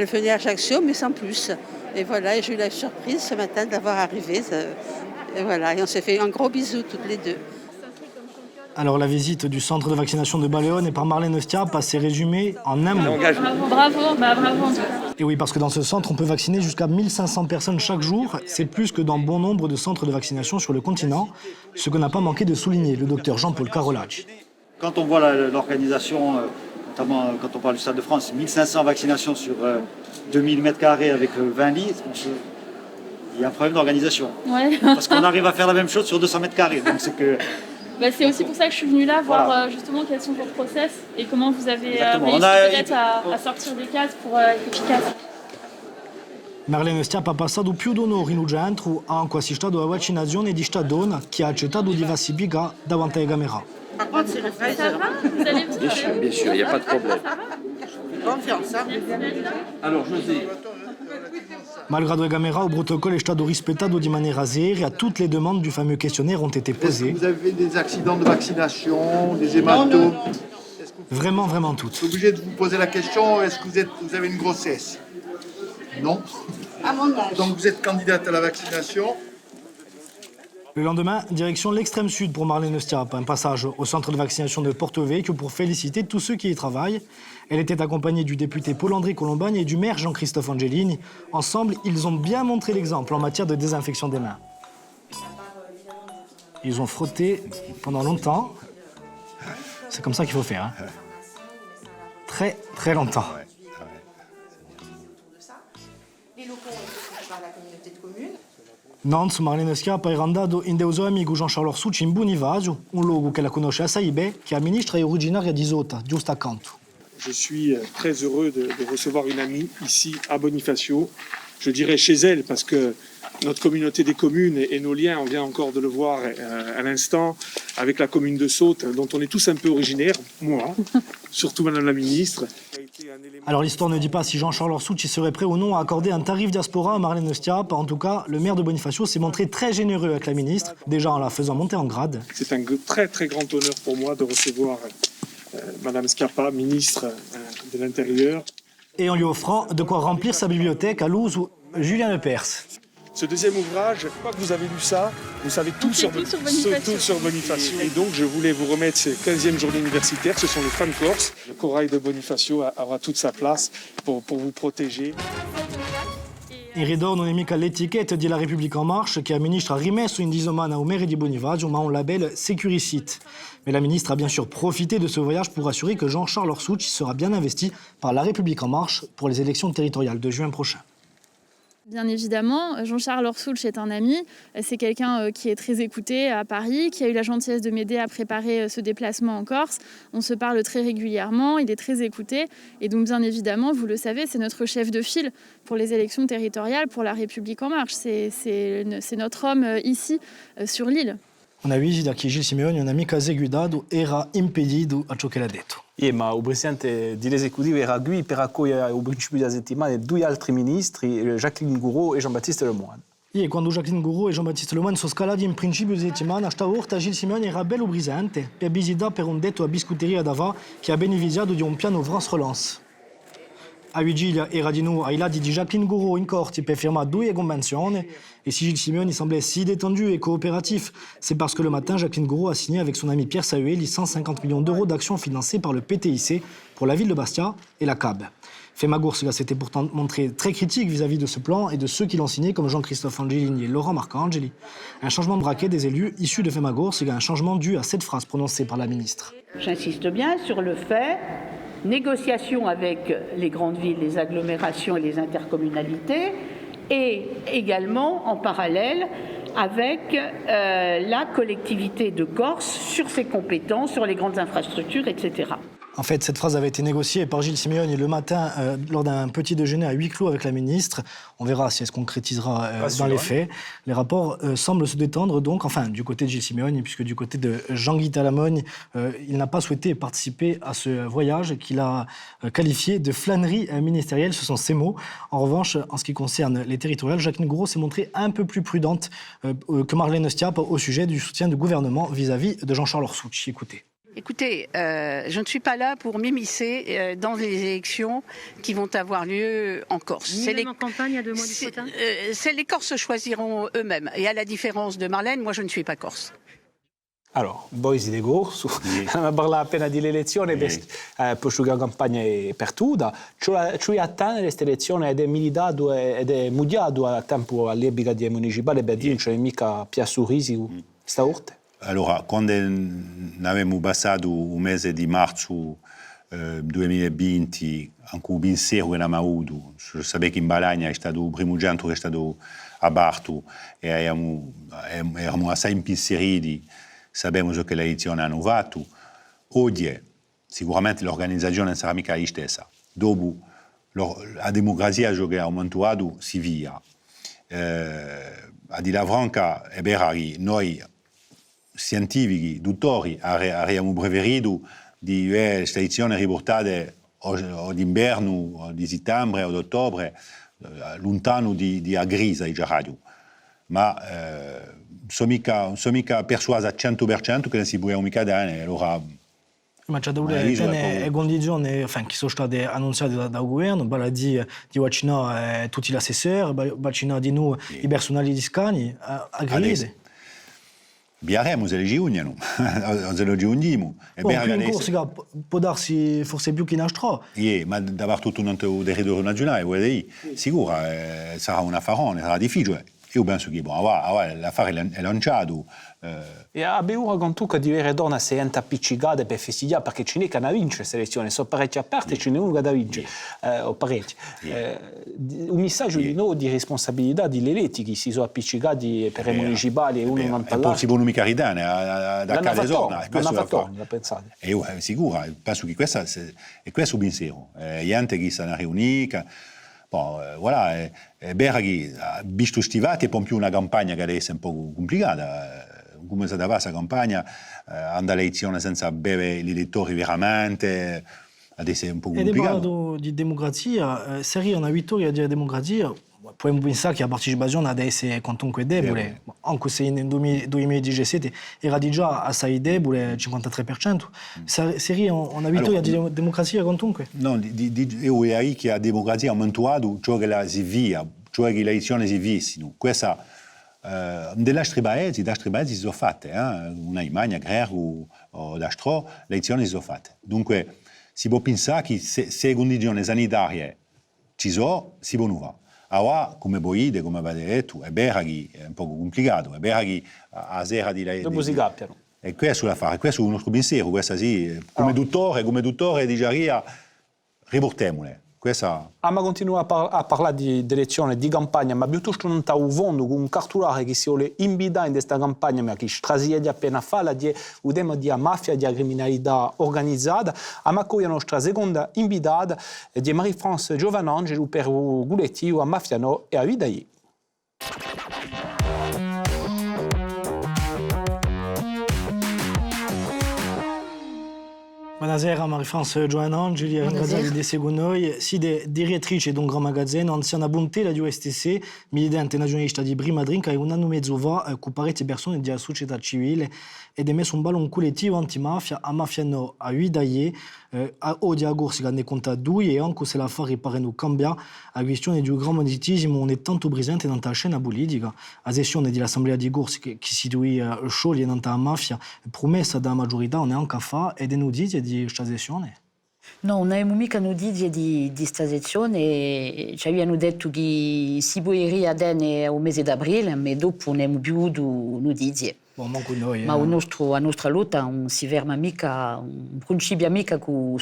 venait à Ajaccio, mais sans plus. Et voilà, et j'ai eu la surprise ce matin d'avoir arrivé. Et voilà, et on s'est fait un gros bisou toutes les deux. Alors la visite du centre de vaccination de Baleone par Marlène Schiappa s'est résumée en un mot. Bravo en tout cas. Et oui, parce que dans ce centre, on peut vacciner jusqu'à 1500 personnes chaque jour. C'est plus que dans bon nombre de centres de vaccination sur le continent, ce que n'a pas manqué de souligner le docteur Jean-Paul Carolacci. Quand on voit l'organisation, notamment quand on parle du Stade de France, 1500 vaccinations sur 2000 m² avec 20 lits, il y a un problème d'organisation. Ouais. Parce qu'on arrive à faire la même chose sur 200 m². Donc c'est que... c'est aussi pour ça que je suis venue là, voir justement quels sont vos process et comment vous avez réussi peut-être à sortir des cases pour être efficace. Marlène Schiappa ha passato più d'onori in centro, ha anche assistito alla vaccinazione di sta donna che ha accettato di vassificare davanti alle camere. Par contre, c'est le Pfizer. Vous allez Bien sûr, il n'y a pas de problème. Confiance. Hein. Alors, José. Malgrado Gamera, au protocole est estado rispettado de maniera seria. Toutes les demandes du fameux questionnaire ont été posées. Est-ce que vous avez des accidents de vaccination, des hématomes? Vraiment, vraiment toutes. Je suis obligé de vous poser la question, est-ce que vous avez une grossesse? Non. À mon âge. Donc vous êtes candidate à la vaccination. Le lendemain, direction l'extrême sud pour Marlène Schiappa, un passage au centre de vaccination de Porto Vecchio pour féliciter tous ceux qui y travaillent. Elle était accompagnée du député Paul-André Colombani et du maire Jean-Christophe Angelini. Ensemble, ils ont bien montré l'exemple en matière de désinfection des mains. Ils ont frotté pendant longtemps. C'est comme ça qu'il faut faire. Hein. Très, très longtemps. Les locaux ont été foutus par la communauté de communes. Nantes, Marlène Schiappa è andato in dei suoi amici Jean-Charles Orsucci in Bonifacio, un luogo che la conosce assai bene, che amministra è originaria di Isotta, giusto accanto. Je suis très heureux de recevoir une amie ici à Bonifacio. Je dirais chez elle parce que notre communauté des communes et nos liens, on vient encore de le voir à l'instant, avec la commune de Sautes, dont on est tous un peu originaires, moi, surtout Madame la Ministre. Alors l'histoire ne dit pas si Jean-Charles Orsucci serait prêt ou non à accorder un tarif diaspora à Marlène Schiappa. En tout cas, le maire de Bonifacio s'est montré très généreux avec la ministre, déjà en la faisant monter en grade. C'est un très très grand honneur pour moi de recevoir Madame Schiappa, ministre de l'Intérieur. Et en lui offrant de quoi remplir sa bibliothèque à Louz ou Julien Lepers. Ce deuxième ouvrage, une fois que vous avez lu ça, vous savez tout sur Bonifacio. Et donc, je voulais vous remettre ces 15e journée universitaire. Ce sont les femmes corses. Le corail de Bonifacio aura toute sa place pour vous protéger. Il ridor non è mica l'etichetta di La République En Marche che la ministre a rimesso in disomana au maire di Bonifacio, ma un label Securicit. Mais la ministre a bien sûr profité de ce voyage pour assurer que Jean-Charles Orsucci sera bien investi par La République En Marche pour les élections territoriales de juin prochain. Bien évidemment, Jean-Charles Orsucci est un ami. C'est quelqu'un qui est très écouté à Paris, qui a eu la gentillesse de m'aider à préparer ce déplacement en Corse. On se parle très régulièrement, il est très écouté. Et donc, bien évidemment, vous le savez, c'est notre chef de file pour les élections territoriales, pour La République En Marche. C'est notre homme ici, sur l'île. Una visita che Gilles Simeoni, un amico seguidato, era impedito a ciò che l'ha detto. Ma il presidente dell'esecutivo era qui per accogliere al principio della settimana due altri ministri, Jacqueline Gouraud e Jean-Baptiste Lemoyne. E quando Jacqueline Gouraud e Jean-Baptiste Lemoyne sono scalati in principio di settimana, stavolta Gilles Simeoni era bello presente per visitare per un detto a biscotteria d'Ava che ha beneficiato di un piano France Relance. A vigilia era di nuovo ai lati di Jacqueline Gouraud in corte per firmare due convenzioni. Et si Gilles Simeoni semblait si détendu et coopératif, c'est parce que le matin, Jacqueline Gouraud a signé avec son ami Pierre Sahueli 150 millions d'euros d'actions financées par le PTIC pour la ville de Bastia et la CAB. Femagours s'était pourtant montré très critique vis-à-vis de ce plan et de ceux qui l'ont signé, comme Jean-Christophe Angelini et Laurent Marcangeli. Un changement de braquet des élus issus de Femagours, c'est un changement dû à cette phrase prononcée par la ministre. J'insiste bien sur le fait, négociation avec les grandes villes, les agglomérations et les intercommunalités, et également en parallèle avec la collectivité de Corse sur ses compétences, sur les grandes infrastructures, etc. En fait, cette phrase avait été négociée par Gilles Simeoni le matin lors d'un petit déjeuner à huis clos avec la ministre. On verra si elle se concrétisera dans les faits. Les rapports semblent se détendre donc, enfin, du côté de Gilles Simeoni, puisque du côté de Jean-Guy Talamogne, il n'a pas souhaité participer à ce voyage qu'il a qualifié de flânerie ministérielle. Ce sont ses mots. En revanche, en ce qui concerne les territoriales, Jacqueline Gouraud s'est montrée un peu plus prudente que Marlène Schiappa au sujet du soutien du gouvernement vis-à-vis de Jean-Charles Orsucci. Écoutez. Écoutez, je ne suis pas là pour m'immiscer dans les élections qui vont avoir lieu en Corse. Ni même en campagne à 2 mois du scrutin. Les Corses choisiront eux-mêmes. Et à la différence de Marlène, moi je ne suis pas corse. Allora, voi siete corso, abbiamo parlato appena di elezioni, poi la campagna è perduta, cioè attende queste elezioni ed è militato ed è mudiato a tempo all'epoca di municipale per vincere mica Piazza Risico stavolta? Allora, quando abbiamo passato un mese di marzo 2020, anche un pensiero che abbiamo avuto, sapete che in Balagna è stato il primo centro che è stato aperto e eravamo assai impensieriti, sappiamo che le elezioni hanno fatto. Oggi sicuramente l'organizzazione non sarà mica la stessa. Dopo la democrazia che ha aumentato si via. A dire la franca, è vero che noi scientifici, dottori, abbiamo preferito di queste elezioni riportate o d'inverno, o di settembre o d'ottobre, lontano di Agrisa, già radio. Ma sono mica persuaso al 100% che non si può mica dare, allora... Ma c'è da dire le condizioni che sono state annunciate dal governo, vale a dire di vaccinare tutti gli assessori, vaccinare di noi i personali di Scani, a gride. Biaremo se le giugnano, se le giugniamo. In Corsica può darsi forse più che in Astro. Ma dappertutto un territorio nazionale, vuol dire, sicuro sarà un affarone, sarà difficile. Io penso che l'affare è lanciato. E abbiamo con tu che di vere donne si è appiccicate per festeggiare perché ce n'è che non vince la selezione, sono parecchie aperte e ce n'è una da vincere, o parecchie. Un messaggio di noi di responsabilità di eletti che si sono appiccicati per le municipali e uno non parla. E poi si possono mica ridare da casa zona. Non ha fatto, pensate. E io sicuro, penso che questo è il pensiero. Gente che si è riunita. Bon, voilà, Berghi ha visto stivati e poi più una campagna che adesso è un po' complicata. Come se dava questa campagna, andare all'elezione senza bere gli elettori veramente, adesso è un po' complicato. E parlando di democrazia, seria una vittoria della democrazia, possiamo pensare che la partecipazione adesso è comunque debole, anche se nel 2017 era già assai debole, il 53%. Seria una vittoria della democrazia comunque? No, io direi che la democrazia ha aumentato ciò che la si via, cioè che le elezioni si vissero. Questa, degli altri paesi si sono fatte, una Imagna, Greco o d'Astro, le elezioni si sono fatte. Dunque si può pensare che se le condizioni sanitarie ci sono, si può fare. Allora, come Boide, come avete detto, è vero che è un po' complicato, è vero che a sera di lei... Dopo si cappiano. E questo è l'affare, questo è il nostro pensiero, questa sì, come dottore di Giaria, riportiamole. Questa... Ma continua a parlare di elezioni, di campagna, ma piuttosto non sta usando con un cartolare che si vuole imbidare in questa campagna, ma che strasia di appena fa, di un tema di mafia, di criminalità organizzata, ma qui la nostra seconda imbidata di Marie-France Giovanangelo per Guletti, a Mafiano e a Vidaie. Buonasera Marie-France Giovanangeli, ringraziati di seguire noi. Siete direttrice di un gran magazzino, anziana bontela di USTC, militante nazionalista di Prima Drink, e un anno e mezzo fa con parecchie persone della società civile ed è messo un ballon collettivo antimafia a Mafiano a Vidaie, a Odia Corsica ne conta due e anche se l'affare pare non cambia, la questione di un gran banditismo non è tanto presente nella scena politica. La sessione dell'Assemblea di Corsica che si scioglie nella mafia, promessa dalla maggiorità non è anche fa ed è notizie di questa sessione. No, non abbiamo mica notizie di questa sessione, ci avevano detto che si poteva dare al mese d'aprile, ma dopo non abbiamo più notizie. Bon, noi, ma la nostra lotta non si ferma mica, non principia mica con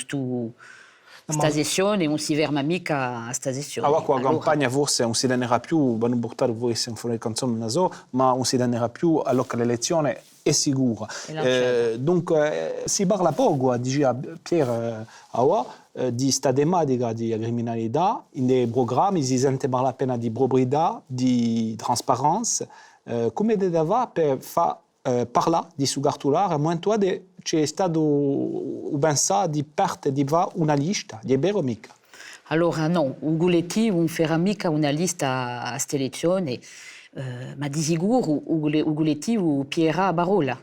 questa sessione, non si ferma mica a questa sessione. Allora, con la campagna forse non si dannerà più, non portare voi in fuori canzone ma non si dannerà più allora che l'elezione è sicura. Dunque si parla poco, diceva Pierre Awa, di questa tematica di criminalità, in programmi si sente parlare appena di proprietà, di trasparenza. Come deve per far parlare di su cartolare, molto c'è stato pensato di parte di una lista, di vero mica? Allora no, Uguletti non farà mica una lista a questa elezione, ma di sicuro Uguletti pierà Barola.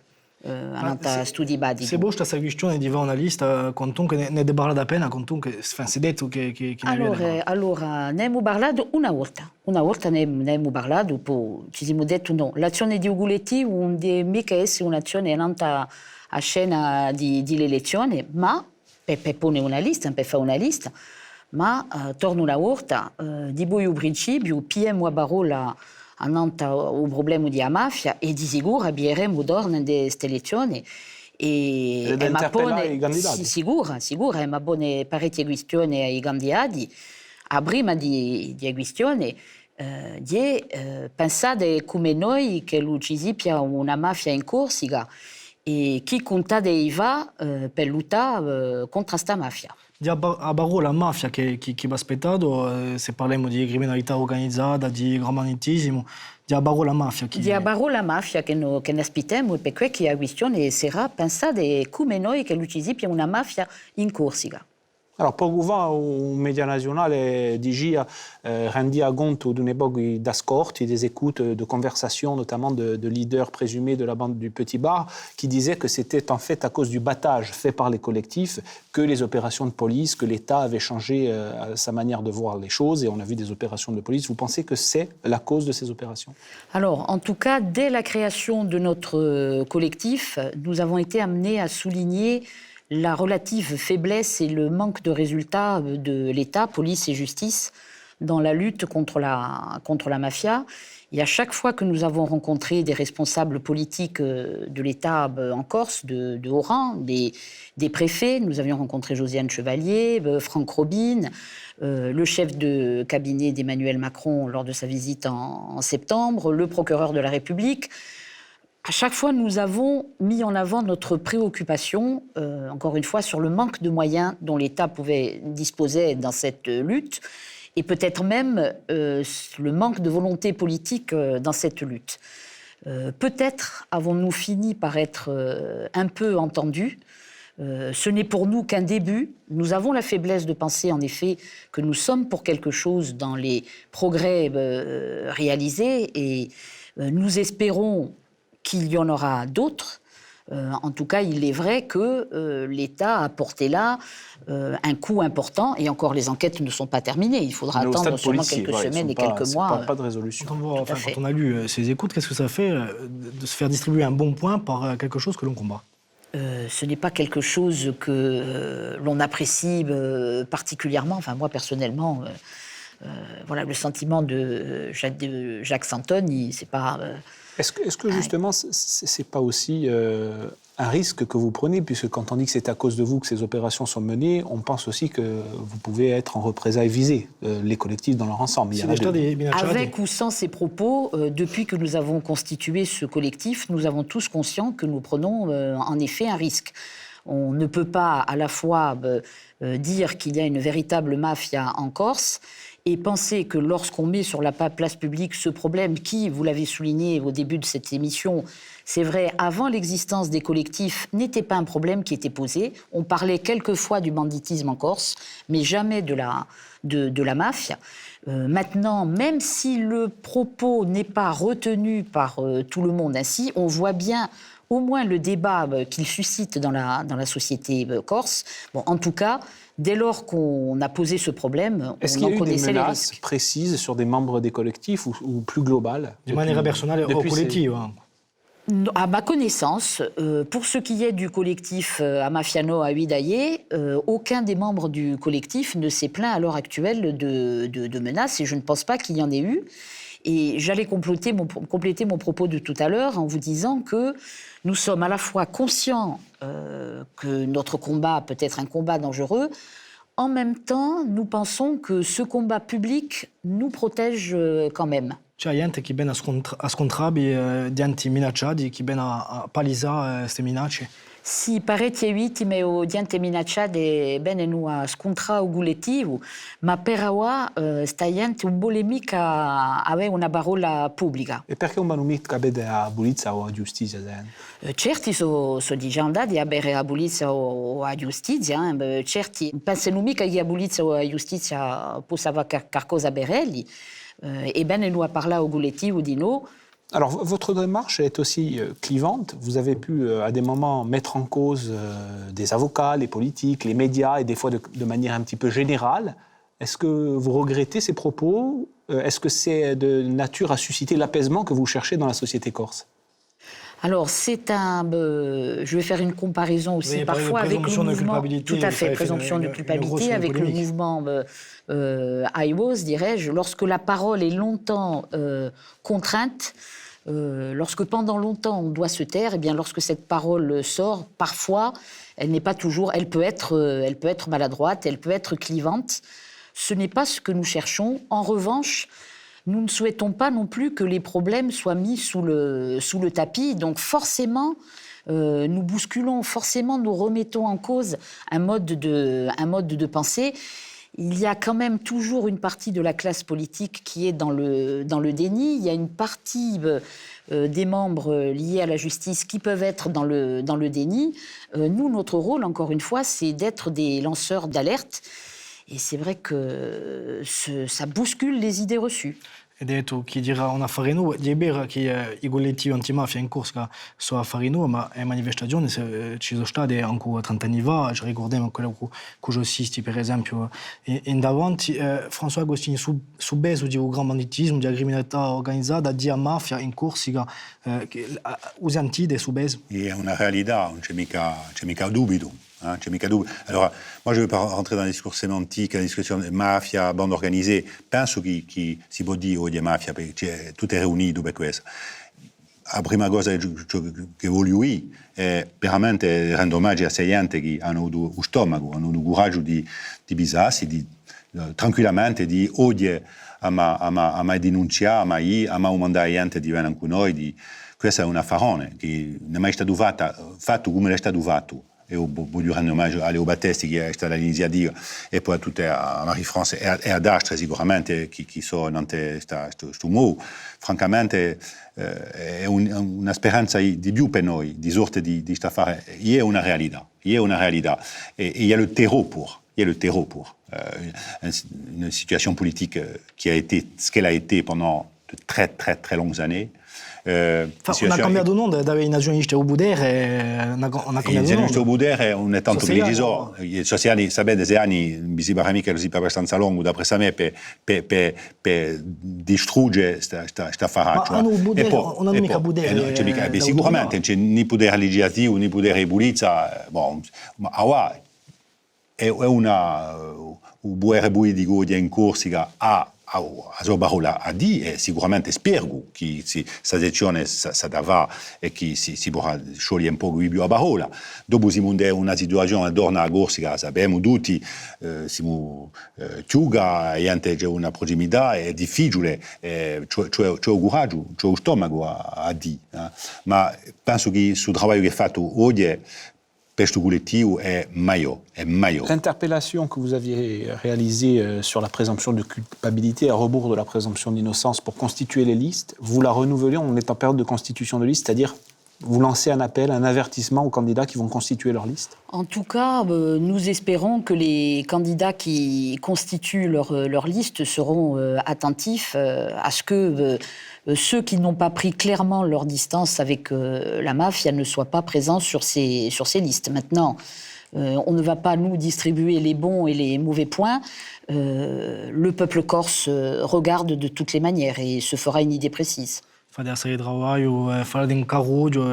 Studi badi. Se voi questa questione di una lista, comunque ne parla da pena, comunque si è detto che allora ne abbiamo parlato una volta ne abbiamo parlato, poi ci siamo detto no, l'azione di Uguletti non deve mica essere un'azione nata a scena di l'elezione, ma per porre una lista, per fare una lista, ma torno una volta, di voi al principio, PM a Barola annanta o problema di mafia e di sicuro abbiamo d'orno in queste elezioni e ma pone sicura ma pone parecchie questioni ai candidati a prima di questione di pensare come noi che ci sia una mafia in Corsica e chi conta dei va per lottare contro questa mafia. A Barola la mafia che va aspettato, se parliamo di criminalità organizzata, di gramanetismo, di Barola mafia. Di Barola mafia che ne aspettiamo, perché la questione sarà pensare come noi che ci sia una mafia in Corsica. Alors, poco fa un media nazionale digia rendia conto d'une d'ascolti, des écoutes, de conversations, notamment de leaders présumés de la bande du Petit Bar, qui disaient que c'était en fait à cause du battage fait par les collectifs que les opérations de police, que l'État avait changé sa manière de voir les choses, et on a vu des opérations de police. Vous pensez que c'est la cause de ces opérations? Alors, en tout cas, dès la création de notre collectif, nous avons été amenés à souligner la relative faiblesse et le manque de résultats de l'État, police et justice, dans la lutte contre la mafia. Et à chaque fois que nous avons rencontré des responsables politiques de l'État en Corse, de haut rang, des préfets, nous avions rencontré Josiane Chevalier, Franck Robin, le chef de cabinet d'Emmanuel Macron lors de sa visite en septembre, le procureur de la République. À chaque fois, nous avons mis en avant notre préoccupation, encore une fois, sur le manque de moyens dont l'État pouvait disposer dans cette lutte, et peut-être même le manque de volonté politique dans cette lutte. Peut-être avons-nous fini par être un peu entendus. Ce n'est pour nous qu'un début. Nous avons la faiblesse de penser, en effet, que nous sommes pour quelque chose dans les progrès réalisés, et nous espérons qu'il y en aura d'autres. En tout cas, il est vrai que l'État a porté là un coup important, et encore les enquêtes ne sont pas terminées. Il faudra attendre sûrement quelques semaines et quelques mois. Pas de résolution. Quand on a lu ces écoutes, qu'est-ce que ça fait de se faire distribuer un bon point par quelque chose que l'on combat? Ce n'est pas quelque chose que l'on apprécie particulièrement. Enfin, moi, personnellement, voilà, le sentiment de Jacques Santone, c'est pas... Est-ce que justement, c'est pas aussi un risque que vous prenez, puisque quand on dit que c'est à cause de vous que ces opérations sont menées, on pense aussi que vous pouvez être en représailles visés, les collectifs dans leur ensemble. Avec ou sans ces propos, depuis que nous avons constitué ce collectif, nous avons tous conscience que nous prenons en effet un risque. On ne peut pas à la fois dire qu'il y a une véritable mafia en Corse et penser que lorsqu'on met sur la place publique ce problème qui, vous l'avez souligné au début de cette émission, c'est vrai, avant l'existence des collectifs, n'était pas un problème qui était posé. On parlait quelquefois du banditisme en Corse, mais jamais de la mafia. Maintenant, même si le propos n'est pas retenu par tout le monde ainsi, on voit bien au moins le débat qu'il suscite dans la société corse. Bon, en tout cas, dès lors qu'on a posé ce problème, on en connaissait les risques. Est-ce qu'il y a eu des menaces précises sur des membres des collectifs ou plus globales? De manière personnelle ou collective. À ma connaissance, pour ce qui est du collectif Amafiano à Huidaye, aucun des membres du collectif ne s'est plaint à l'heure actuelle de menaces, et je ne pense pas qu'il y en ait eu. Et j'allais compléter mon propos de tout à l'heure en vous disant que nous sommes à la fois conscients que notre combat peut être un combat dangereux. En même temps, nous pensons que ce combat public nous protège quand même. C'è gente che viene a scontrabi di anti-minacciati, che viene a palisare queste minacce. Sì, parecchie vittime o gente minacciate bene nu a scontra uguletivo, ma per ora sta gente un vuole mica avere una parola pubblica. E perché un non mica vede a polizia o a giustizia? Certi sono già andati a bere a polizia o a giustizia, certi pensano mica che a polizia o a giustizia possa fare qualcosa per elli. E bene nu a parlare uguletivo di no. Alors, votre démarche est aussi clivante. Vous avez pu, à des moments, mettre en cause des avocats, les politiques, les médias, et des fois de manière un petit peu générale. Est-ce que vous regrettez ces propos? Est-ce que c'est de nature à susciter l'apaisement que vous cherchez dans la société corse? Alors, c'est un... je vais faire une comparaison aussi parfois avec le mouvement... Tout à fait, présomption de culpabilité, avec le mouvement IWOS, dirais-je. Lorsque la parole est longtemps contrainte, lorsque pendant longtemps on doit se taire, eh bien lorsque cette parole sort, parfois, elle n'est pas toujours... Elle peut être maladroite, elle peut être clivante. Ce n'est pas ce que nous cherchons. En revanche, nous ne souhaitons pas non plus que les problèmes soient mis sous le tapis. Donc forcément, nous bousculons, forcément nous remettons en cause un mode de pensée. il y a quand même toujours une partie de la classe politique qui est dans le déni. Il y a une partie des membres liés à la justice qui peuvent être dans le déni. Nous, notre rôle, encore une fois, c'est d'être des lanceurs d'alerte. Et c'est vrai que ça bouscule les idées reçues. Ed è detto chi dirà una Farinu, di Ibera che i collettivi antimafia in corsa sono a Farinu, ma le manifestazioni ci sono state anche 30 anni fa, ci ricordiamo quello che ho assisti per esempio in davanti. François Agostini su beso di un gran banditismo, di criminalità organizzata, di mafia in Corsica, usantide su beso. È una realtà, non c'è mica dubito. Hein, alors, moi, je ne veux pas rentrer dans les discours sémantiques, la discussion de mafia, bande organisée. Penso che si può dire oggi mafia, perché tutto è riunito per questo. La prima cosa che voglio io è veramente rendere omaggio a sei gente che hanno avuto lo stomaco, hanno avuto il coraggio di bisarsi, tranquillamente, di odiare, a mai denunciare, a mai mandare gente di venire con noi. Questa è una farone che non è mai stato fatto come è stato fatto. E voglio rendere omaggio a Leo Battesti che è stata l'iniziativa e poi a Marie-France e a Dastre sicuramente che sono in questo modo. Francamente è una speranza di più per noi, di sorte di questa fare. Il y a una realtà et il y a le terreau pour. Une situation politique qui a été ce qu'elle a été pendant de très très très longues années. On a cambiato nome, da i nazionalisti a Budere, I nazionalisti a Budere non è tanto che dico, i sociali, sapete, 6 anni, mi si pare mica così abbastanza lungo, da presa me, per distruggere questa faraccia. Ma non hanno mica Budere. Sicuramente non c'è né potere legislativo, né potere di polizia, ma è una buere buidico in Corsica a sua parola a dire, e sicuramente spero che questa sezione si dava e che si potrà sciogliere un po' più a parola. Dopo siamo in una situazione torna a Corsica, sappiamo tutti, siamo chiuga, c'è una prossimità, è difficile, c'è il coraggio, c'è lo stomaco a dire. Ma penso che il lavoro che è fatto oggi questo collettivo è meglio. L'interpellation que vous aviez réalisée sur la présomption de culpabilité à rebours de la présomption d'innocence pour constituer les listes, vous la renouvelez, on est en période de constitution de liste, c'est-à-dire vous lancez un appel, un avertissement aux candidats qui vont constituer leur liste? En tout cas, nous espérons que les candidats qui constituent leur liste seront attentifs à ce que ceux qui n'ont pas pris clairement leur distance avec la mafia ne soient pas présents sur ces listes. Maintenant, on ne va pas nous distribuer les bons et les mauvais points. Le peuple corse regarde de toutes les manières et se fera une idée précise. Fare una serie di lavoro, fare di un carruggio,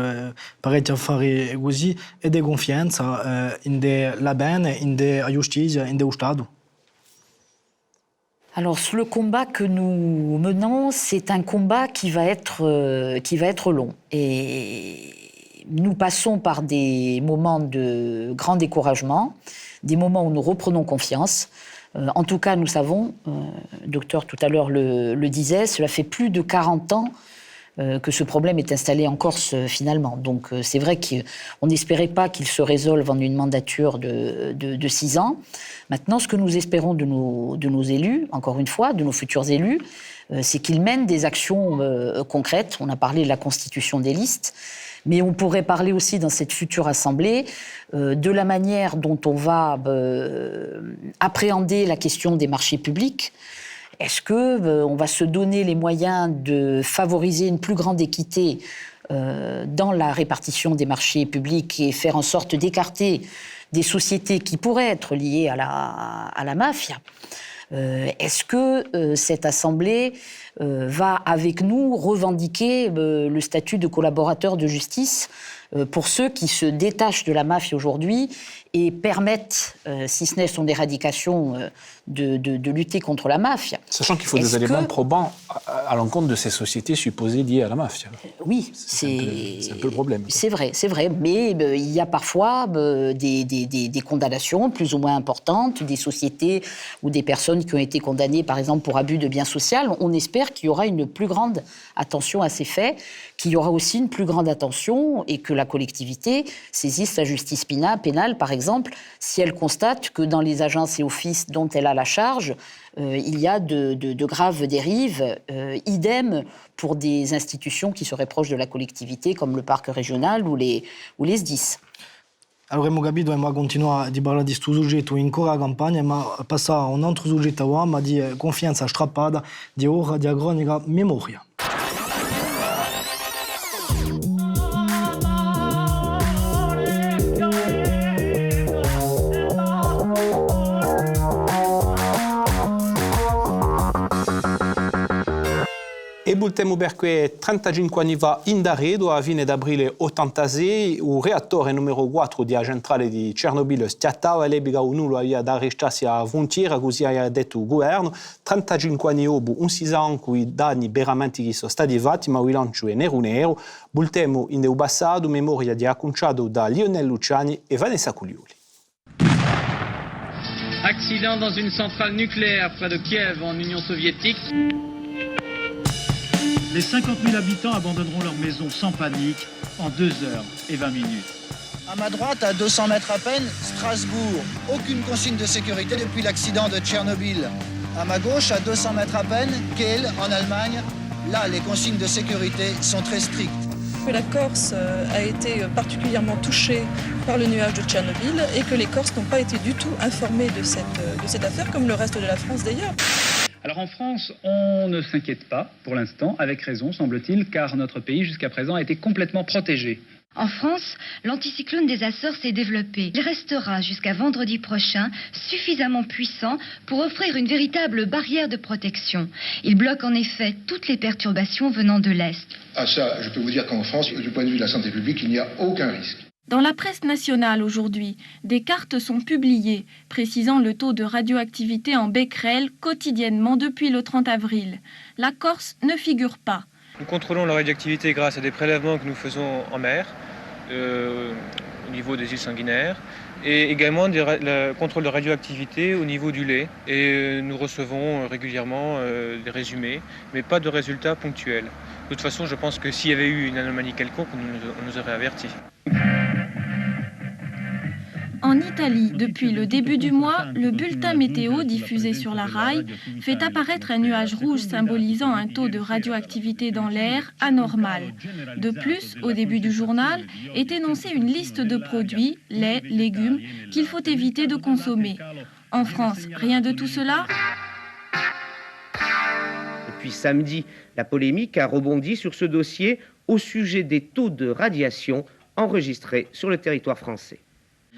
parecchi affari così, e di confianza in la bene, in la giustizia, in lo Stato. Alors, le combat que nous menons, c'est un combat qui va être long. Et nous passons par des moments de grand découragement, des moments où nous reprenons confiance. En tout cas, nous savons, le docteur tout à l'heure le disait, cela fait plus de 40 ans que ce problème est installé en Corse finalement. Donc c'est vrai qu'on n'espérait pas qu'il se résolve en une mandature de 6 ans. Maintenant, ce que nous espérons de nos élus, encore une fois, de nos futurs élus, c'est qu'ils mènent des actions concrètes. On a parlé de la constitution des listes, mais on pourrait parler aussi dans cette future assemblée de la manière dont on va appréhender la question des marchés publics. Est-ce qu'on va se donner les moyens de favoriser une plus grande équité dans la répartition des marchés publics et faire en sorte d'écarter des sociétés qui pourraient être liées à la mafia? Est-ce que cette Assemblée va avec nous revendiquer le statut de collaborateur de justice pour ceux qui se détachent de la mafia aujourd'hui et permettent, si ce n'est son éradication, de lutter contre la mafia. Sachant qu'il faut des éléments probants à l'encontre de ces sociétés supposées liées à la mafia. Oui, c'est un peu le problème. C'est vrai, mais il y a parfois des condamnations plus ou moins importantes, des sociétés ou des personnes qui ont été condamnées, par exemple, pour abus de biens sociaux. On espère qu'il y aura une plus grande attention à ces faits, qu'il y aura aussi une plus grande attention et que la collectivité saisisse la justice pénale, par exemple, si elle constate que dans les agences et offices dont elle a la charge, il y a de graves dérives. Idem pour des institutions qui seraient proches de la collectivité, comme le parc régional ou les SDIS. Allora abbiamo capito che continuare a parlare di questo soggetto in ancora campagna, ma passare a un altro soggetto, ma di confianza strappata, di ora di cronica memoria. E bultemo perché 35 anni fa in Daredo, a fine d'aprile 86, il reattore numero 4 di centrale di Chernobyl schiattava e l'epica nulla aveva da arrestarsi a frontiera, così ha detto il governo. 35 anni dopo, un 6 anni con i danni veramente che sono stati fatti, ma il lancio è nero. Bultemo in del passato, memoria di acconciato da Lionel Luciani e Vanessa Cuglioli. Accident dans une centrale nucléaire près de Kiev en Union soviétique. Les 50 000 habitants abandonneront leur maison sans panique en 2 heures et 20 minutes. À ma droite, à 200 mètres à peine, Strasbourg. Aucune consigne de sécurité depuis l'accident de Tchernobyl. À ma gauche, à 200 mètres à peine, Kehl, en Allemagne. Là, les consignes de sécurité sont très strictes. La Corse a été particulièrement touchée par le nuage de Tchernobyl et que les Corses n'ont pas été du tout informés de cette affaire, comme le reste de la France d'ailleurs. Alors en France, on ne s'inquiète pas pour l'instant, avec raison semble-t-il, car notre pays jusqu'à présent a été complètement protégé. En France, l'anticyclone des Açores s'est développé. Il restera jusqu'à vendredi prochain suffisamment puissant pour offrir une véritable barrière de protection. Il bloque en effet toutes les perturbations venant de l'Est. Ah ça, je peux vous dire qu'en France, du point de vue de la santé publique, il n'y a aucun risque. Dans la presse nationale aujourd'hui, des cartes sont publiées précisant le taux de radioactivité en becquerel quotidiennement depuis le 30 avril. La Corse ne figure pas. Nous contrôlons la radioactivité grâce à des prélèvements que nous faisons en mer, au niveau des îles sanguinaires, et également le contrôle de radioactivité au niveau du lait. Et nous recevons régulièrement des résumés, mais pas de résultats ponctuels. De toute façon, je pense que s'il y avait eu une anomalie quelconque, on nous aurait avertis. En Italie, depuis le début du mois, le bulletin météo diffusé sur la RAI fait apparaître un nuage rouge symbolisant un taux de radioactivité dans l'air anormal. De plus, au début du journal, est énoncée une liste de produits, lait, légumes, qu'il faut éviter de consommer. En France, rien de tout cela. Depuis samedi, la polémique a rebondi sur ce dossier au sujet des taux de radiation enregistrés sur le territoire français.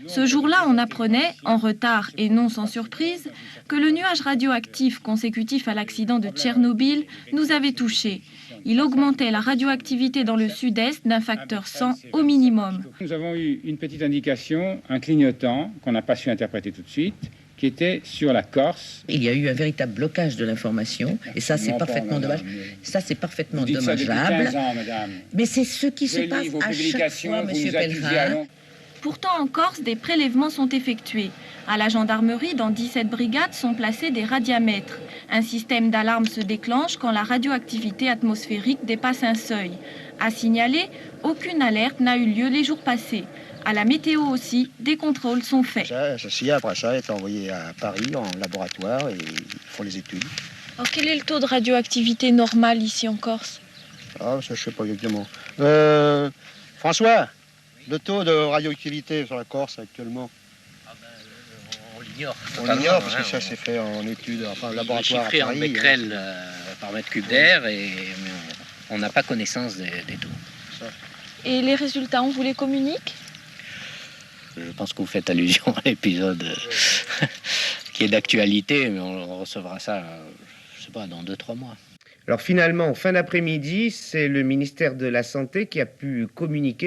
Ce jour-là, on apprenait, en retard et non sans surprise, que le nuage radioactif consécutif à l'accident de Tchernobyl nous avait touchés. Il augmentait la radioactivité dans le sud-est d'un facteur 100 au minimum. Nous avons eu une petite indication, un clignotant, qu'on n'a pas su interpréter tout de suite, qui était sur la Corse. Il y a eu un véritable blocage de l'information, et ça c'est parfaitement dommage. Ça c'est parfaitement dommageable. 15 ans, madame. Mais c'est ce qui se passe à chaque fois, monsieur Pellerin. Pourtant, en Corse, des prélèvements sont effectués. À la gendarmerie, dans 17 brigades, sont placés des radiamètres. Un système d'alarme se déclenche quand la radioactivité atmosphérique dépasse un seuil. À signaler, aucune alerte n'a eu lieu les jours passés. À la météo aussi, des contrôles sont faits. Ceci, après ça, est envoyé à Paris en laboratoire et ils font les études. Alors, quel est le taux de radioactivité normal ici en Corse? Ah, ça, je ne sais pas exactement. François, le taux de radioactivité sur la Corse actuellement? On l'ignore. On l'ignore parce que ça s'est fait en études, enfin laboratoire. Chiffré à Paris, en becquerel par mètre cube d'air et on n'a pas connaissance des taux. Et les résultats, on vous les communique? Je pense que vous faites allusion à l'épisode qui est d'actualité, mais on recevra ça, je sais pas, dans 2-3 mois. Alors finalement, en fin d'après-midi, c'est le ministère de la Santé qui a pu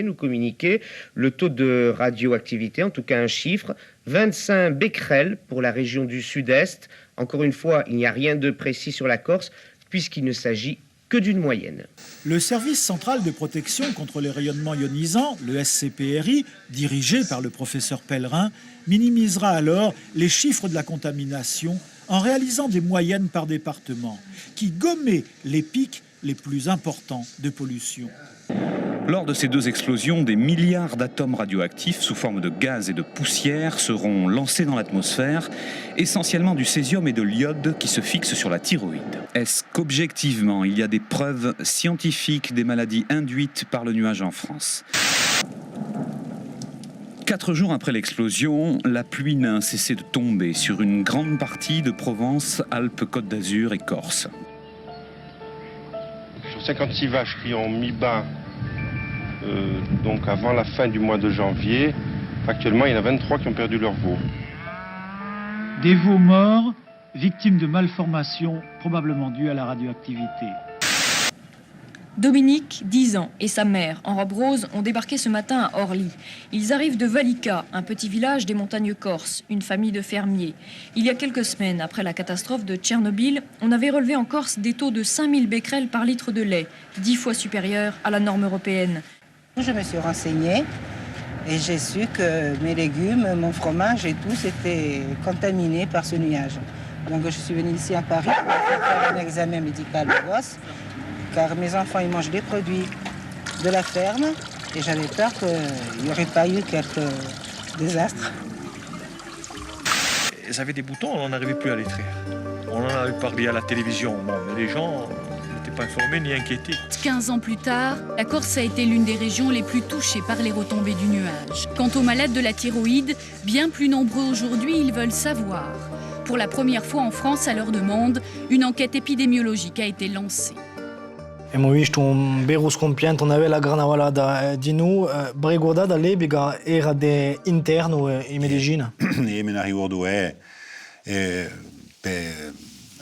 nous communiquer le taux de radioactivité, en tout cas un chiffre, 25 becquerels pour la région du Sud-Est. Encore une fois, il n'y a rien de précis sur la Corse, puisqu'il ne s'agit que d'une moyenne. Le service central de protection contre les rayonnements ionisants, le SCPRI, dirigé par le professeur Pellerin, minimisera alors les chiffres de la contamination en réalisant des moyennes par département, qui gommaient les pics les plus importants de pollution. Lors de ces deux explosions, des milliards d'atomes radioactifs sous forme de gaz et de poussière seront lancés dans l'atmosphère, essentiellement du césium et de l'iode qui se fixent sur la thyroïde. Est-ce qu'objectivement, il y a des preuves scientifiques des maladies induites par le nuage en France ? 4 jours après l'explosion, la pluie n'a cessé de tomber sur une grande partie de Provence, Alpes, Côte d'Azur et Corse. Sur 56 vaches qui ont mis bas donc avant la fin du mois de janvier, actuellement il y en a 23 qui ont perdu leur veau. Des veaux morts, victimes de malformations probablement dues à la radioactivité. Dominique, 10 ans, et sa mère, en robe rose, ont débarqué ce matin à Orly. Ils arrivent de Valika, un petit village des montagnes corses, une famille de fermiers. Il y a quelques semaines, après la catastrophe de Tchernobyl, on avait relevé en Corse des taux de 5000 becquerels par litre de lait, 10 fois supérieurs à la norme européenne. Je me suis renseignée et j'ai su que mes légumes, mon fromage et tout, c'était contaminé par ce nuage. Donc je suis venue ici à Paris pour faire un examen médical de gosse, car mes enfants ils mangent des produits de la ferme et j'avais peur qu'il n'y aurait pas eu quelques désastres. Ils avaient des boutons, on n'arrivait plus à les traire. On en avait parlé à la télévision, bon, mais les gens n'étaient pas informés ni inquiétés. 15 ans plus tard, la Corse a été l'une des régions les plus touchées par les retombées du nuage. Quant aux malades de la thyroïde, bien plus nombreux aujourd'hui, ils veulent savoir. Pour la première fois en France, à leur demande, une enquête épidémiologique a été lancée. Hemos visto un beru scompianto, una bella granavalada di nu, Bregoda da Lebiga era de interno in Medellina. E me ricordo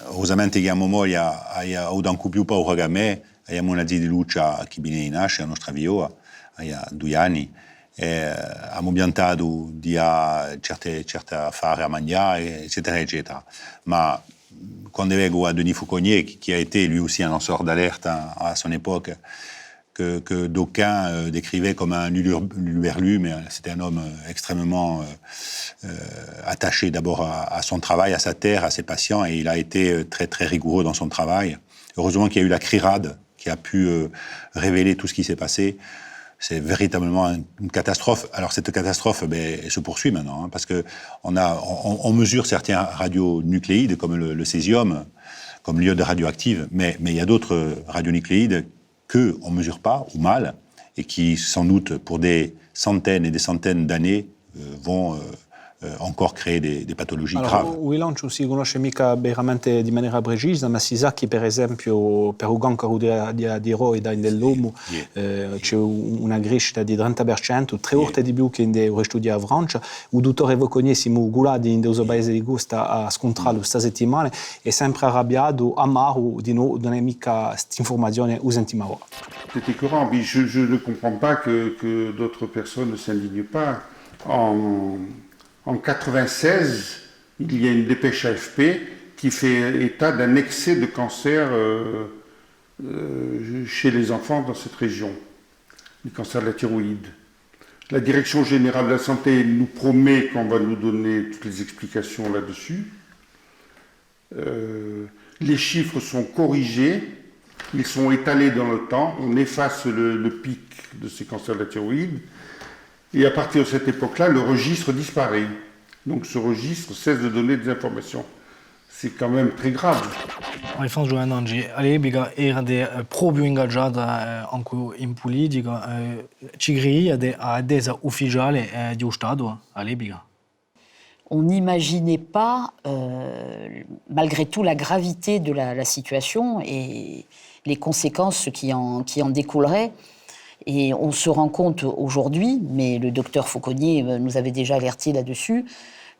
osamente chiamo moglia o da un più paura me, abbiamo una di Lucia che viene in nasce, la nostra vioa, ha 2 anni. Abbiamo piantato di certe affari a mangiare, eccetera, eccetera. Ma quand vengo à Denis Fauconnier, qui a été lui aussi un lanceur d'alerte à son époque, que d'aucuns décrivaient comme un hurluberlu, mais c'était un homme extrêmement attaché d'abord à son travail, à sa terre, à ses patients, et il a été très, très rigoureux dans son travail. Heureusement qu'il y a eu la CRIRAD qui a pu révéler tout ce qui s'est passé. C'est véritablement une catastrophe. Alors cette catastrophe elle se poursuit maintenant, parce qu'on mesure certains radionucléides, comme le césium, comme l'iode radioactive, mais il y a d'autres radionucléides qu'on ne mesure pas, ou mal, et qui, sans doute, pour des centaines et des centaines d'années, vont encore créer des patologie gravi. Willan non si conosce mica veramente di maniera precisa, ma si sa che per esempio per un cancro di roida nell'uomo c'è una crescita di 30%, 3 volte di più che in studio a Francia. Il dottore Fauconnier siamo gulati in questo paese di Costa a scontrare questa settimana e sempre arrabbiato, amaro di non è mica questa informazione usentima ora. C'est écœurant, mais je ne comprends pas que d'autres personnes ne s'indignent pas. En 1996, il y a une dépêche AFP qui fait état d'un excès de cancer chez les enfants dans cette région, le cancer de la thyroïde. La Direction générale de la santé nous promet qu'on va nous donner toutes les explications là-dessus. Les chiffres sont corrigés, ils sont étalés dans le temps, on efface le pic de ces cancers de la thyroïde. Et à partir de cette époque-là, le registre disparaît. Donc ce registre cesse de donner des informations. C'est quand même très grave. Alfonso Giovannangi, a Lebiga era de proprio ingaggiata anche in politica. Ci crea de adesa ufficiale di Stato a Lebiga. On n'imaginait pas, malgré tout, la gravité de la situation et les conséquences qui en découleraient. Et on se rend compte aujourd'hui, mais le docteur Fauconnier nous avait déjà alerté là-dessus,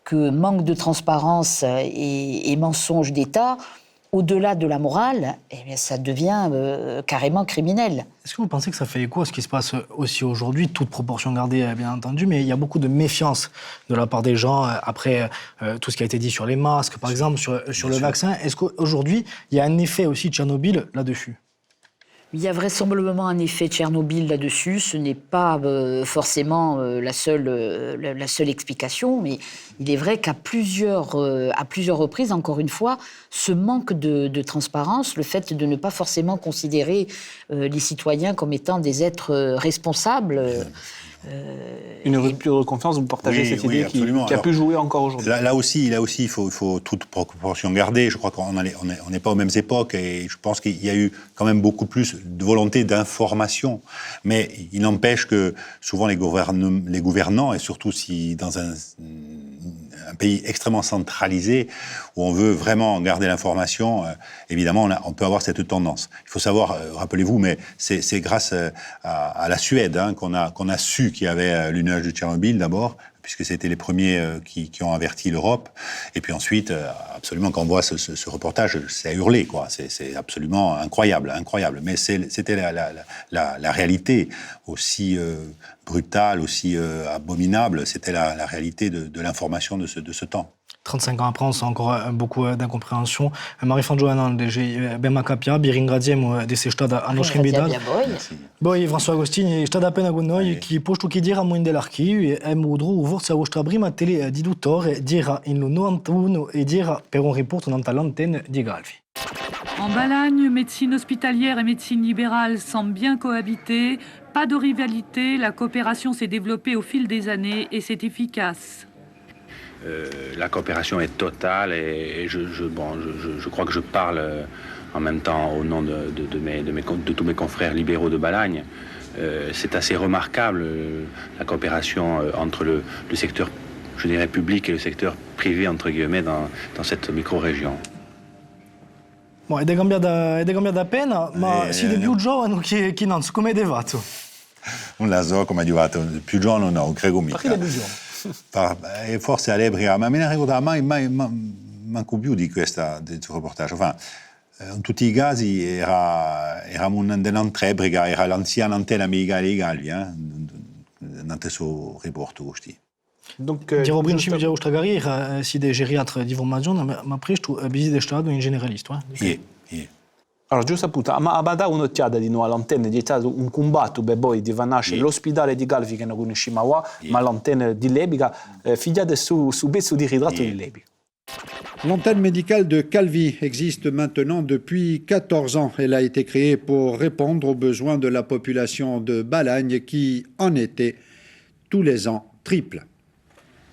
que manque de transparence et mensonge d'État, au-delà de la morale, eh bien, ça devient carrément criminel. Est-ce que vous pensez que ça fait écho à ce qui se passe aussi aujourd'hui, toute proportion gardée, bien entendu, mais il y a beaucoup de méfiance de la part des gens après tout ce qui a été dit sur les masques, par exemple, sur le vaccin. Est-ce qu'aujourd'hui, il y a un effet aussi de Tchernobyl là-dessus ? Il y a vraisemblablement un effet Tchernobyl là-dessus. Ce n'est pas forcément la seule explication, mais il est vrai qu'à plusieurs reprises, encore une fois, ce manque de transparence, le fait de ne pas forcément considérer les citoyens comme étant des êtres responsables. Une rupture de confiance, vous partagez cette idée qui a pu jouer encore aujourd'hui. Là aussi, il faut toute proportion garder. Je crois qu'on n'est pas aux mêmes époques et je pense qu'il y a eu quand même beaucoup plus de volonté d'information. Mais il n'empêche que souvent les gouvernants, et surtout si dans un pays extrêmement centralisé, où on veut vraiment garder l'information, évidemment, on peut avoir cette tendance. Il faut savoir, rappelez-vous, mais c'est grâce à la Suède qu'on a su qu'il y avait le nuage de Tchernobyl d'abord, puisque c'était les premiers qui ont averti l'Europe. Et puis ensuite, absolument, quand on voit ce reportage, c'est à hurler, quoi. C'est absolument incroyable. Mais c'était la réalité aussi brutale, aussi abominable. C'était la réalité de l'information de ce temps. 35 ans après, on sent encore beaucoup d'incompréhension. Marie-France Johanan, Bema Capia, Biringradiem, de ces stades à Noshrim Bidal. Boi, François Agostini, stade à peine à Gonnoy, qui poche tout qui dire à moins de l'archi, et Moudrou, ou Vorsa Ostrabrim, à télé d'Idutor, dire in lo 91 et dire per un report dans l'antenne di Galvi. En Balagne, médecine hospitalière et médecine libérale semblent bien cohabiter. Pas de rivalité, la coopération s'est développée au fil des années et c'est efficace. La coopération est totale et je crois que je parle en même temps au nom de tous mes confrères libéraux de Balagne. C'est assez remarquable la coopération entre le secteur, je dirais, public et le secteur privé, entre guillemets, dans cette micro-région. Bon, è cambiata appena, ma siete più giovani che non so, come è arrivato? Non la so come è arrivato, più giovane no, credo mica. Perché è più giovane? Forse all'ebrica, ma me ne ricordo mai manco più di questo reportage. Enfin, in tutti i casi eravamo nell'antrebrica, era l'anziana antena americana di Galvia, dans questo report questi. Dirò principio di Austragari, si dei geriatre di formazione, ma presto visite di stato in generalista. Allora, giusto appunto, ma a dare un'occhiata di nuovo all'antenna, è stato un combatto per poi di nascere l'ospedale di Galvi che non conosciamo qua, ma l'antenne di Lebica, figliate su pezzo di ritratto di Lebica. L'antenne médicale de Calvi existe maintenant depuis 14 ans. Elle a été créée pour répondre aux besoins de la population de Balagne qui, en été, tous les ans, triple.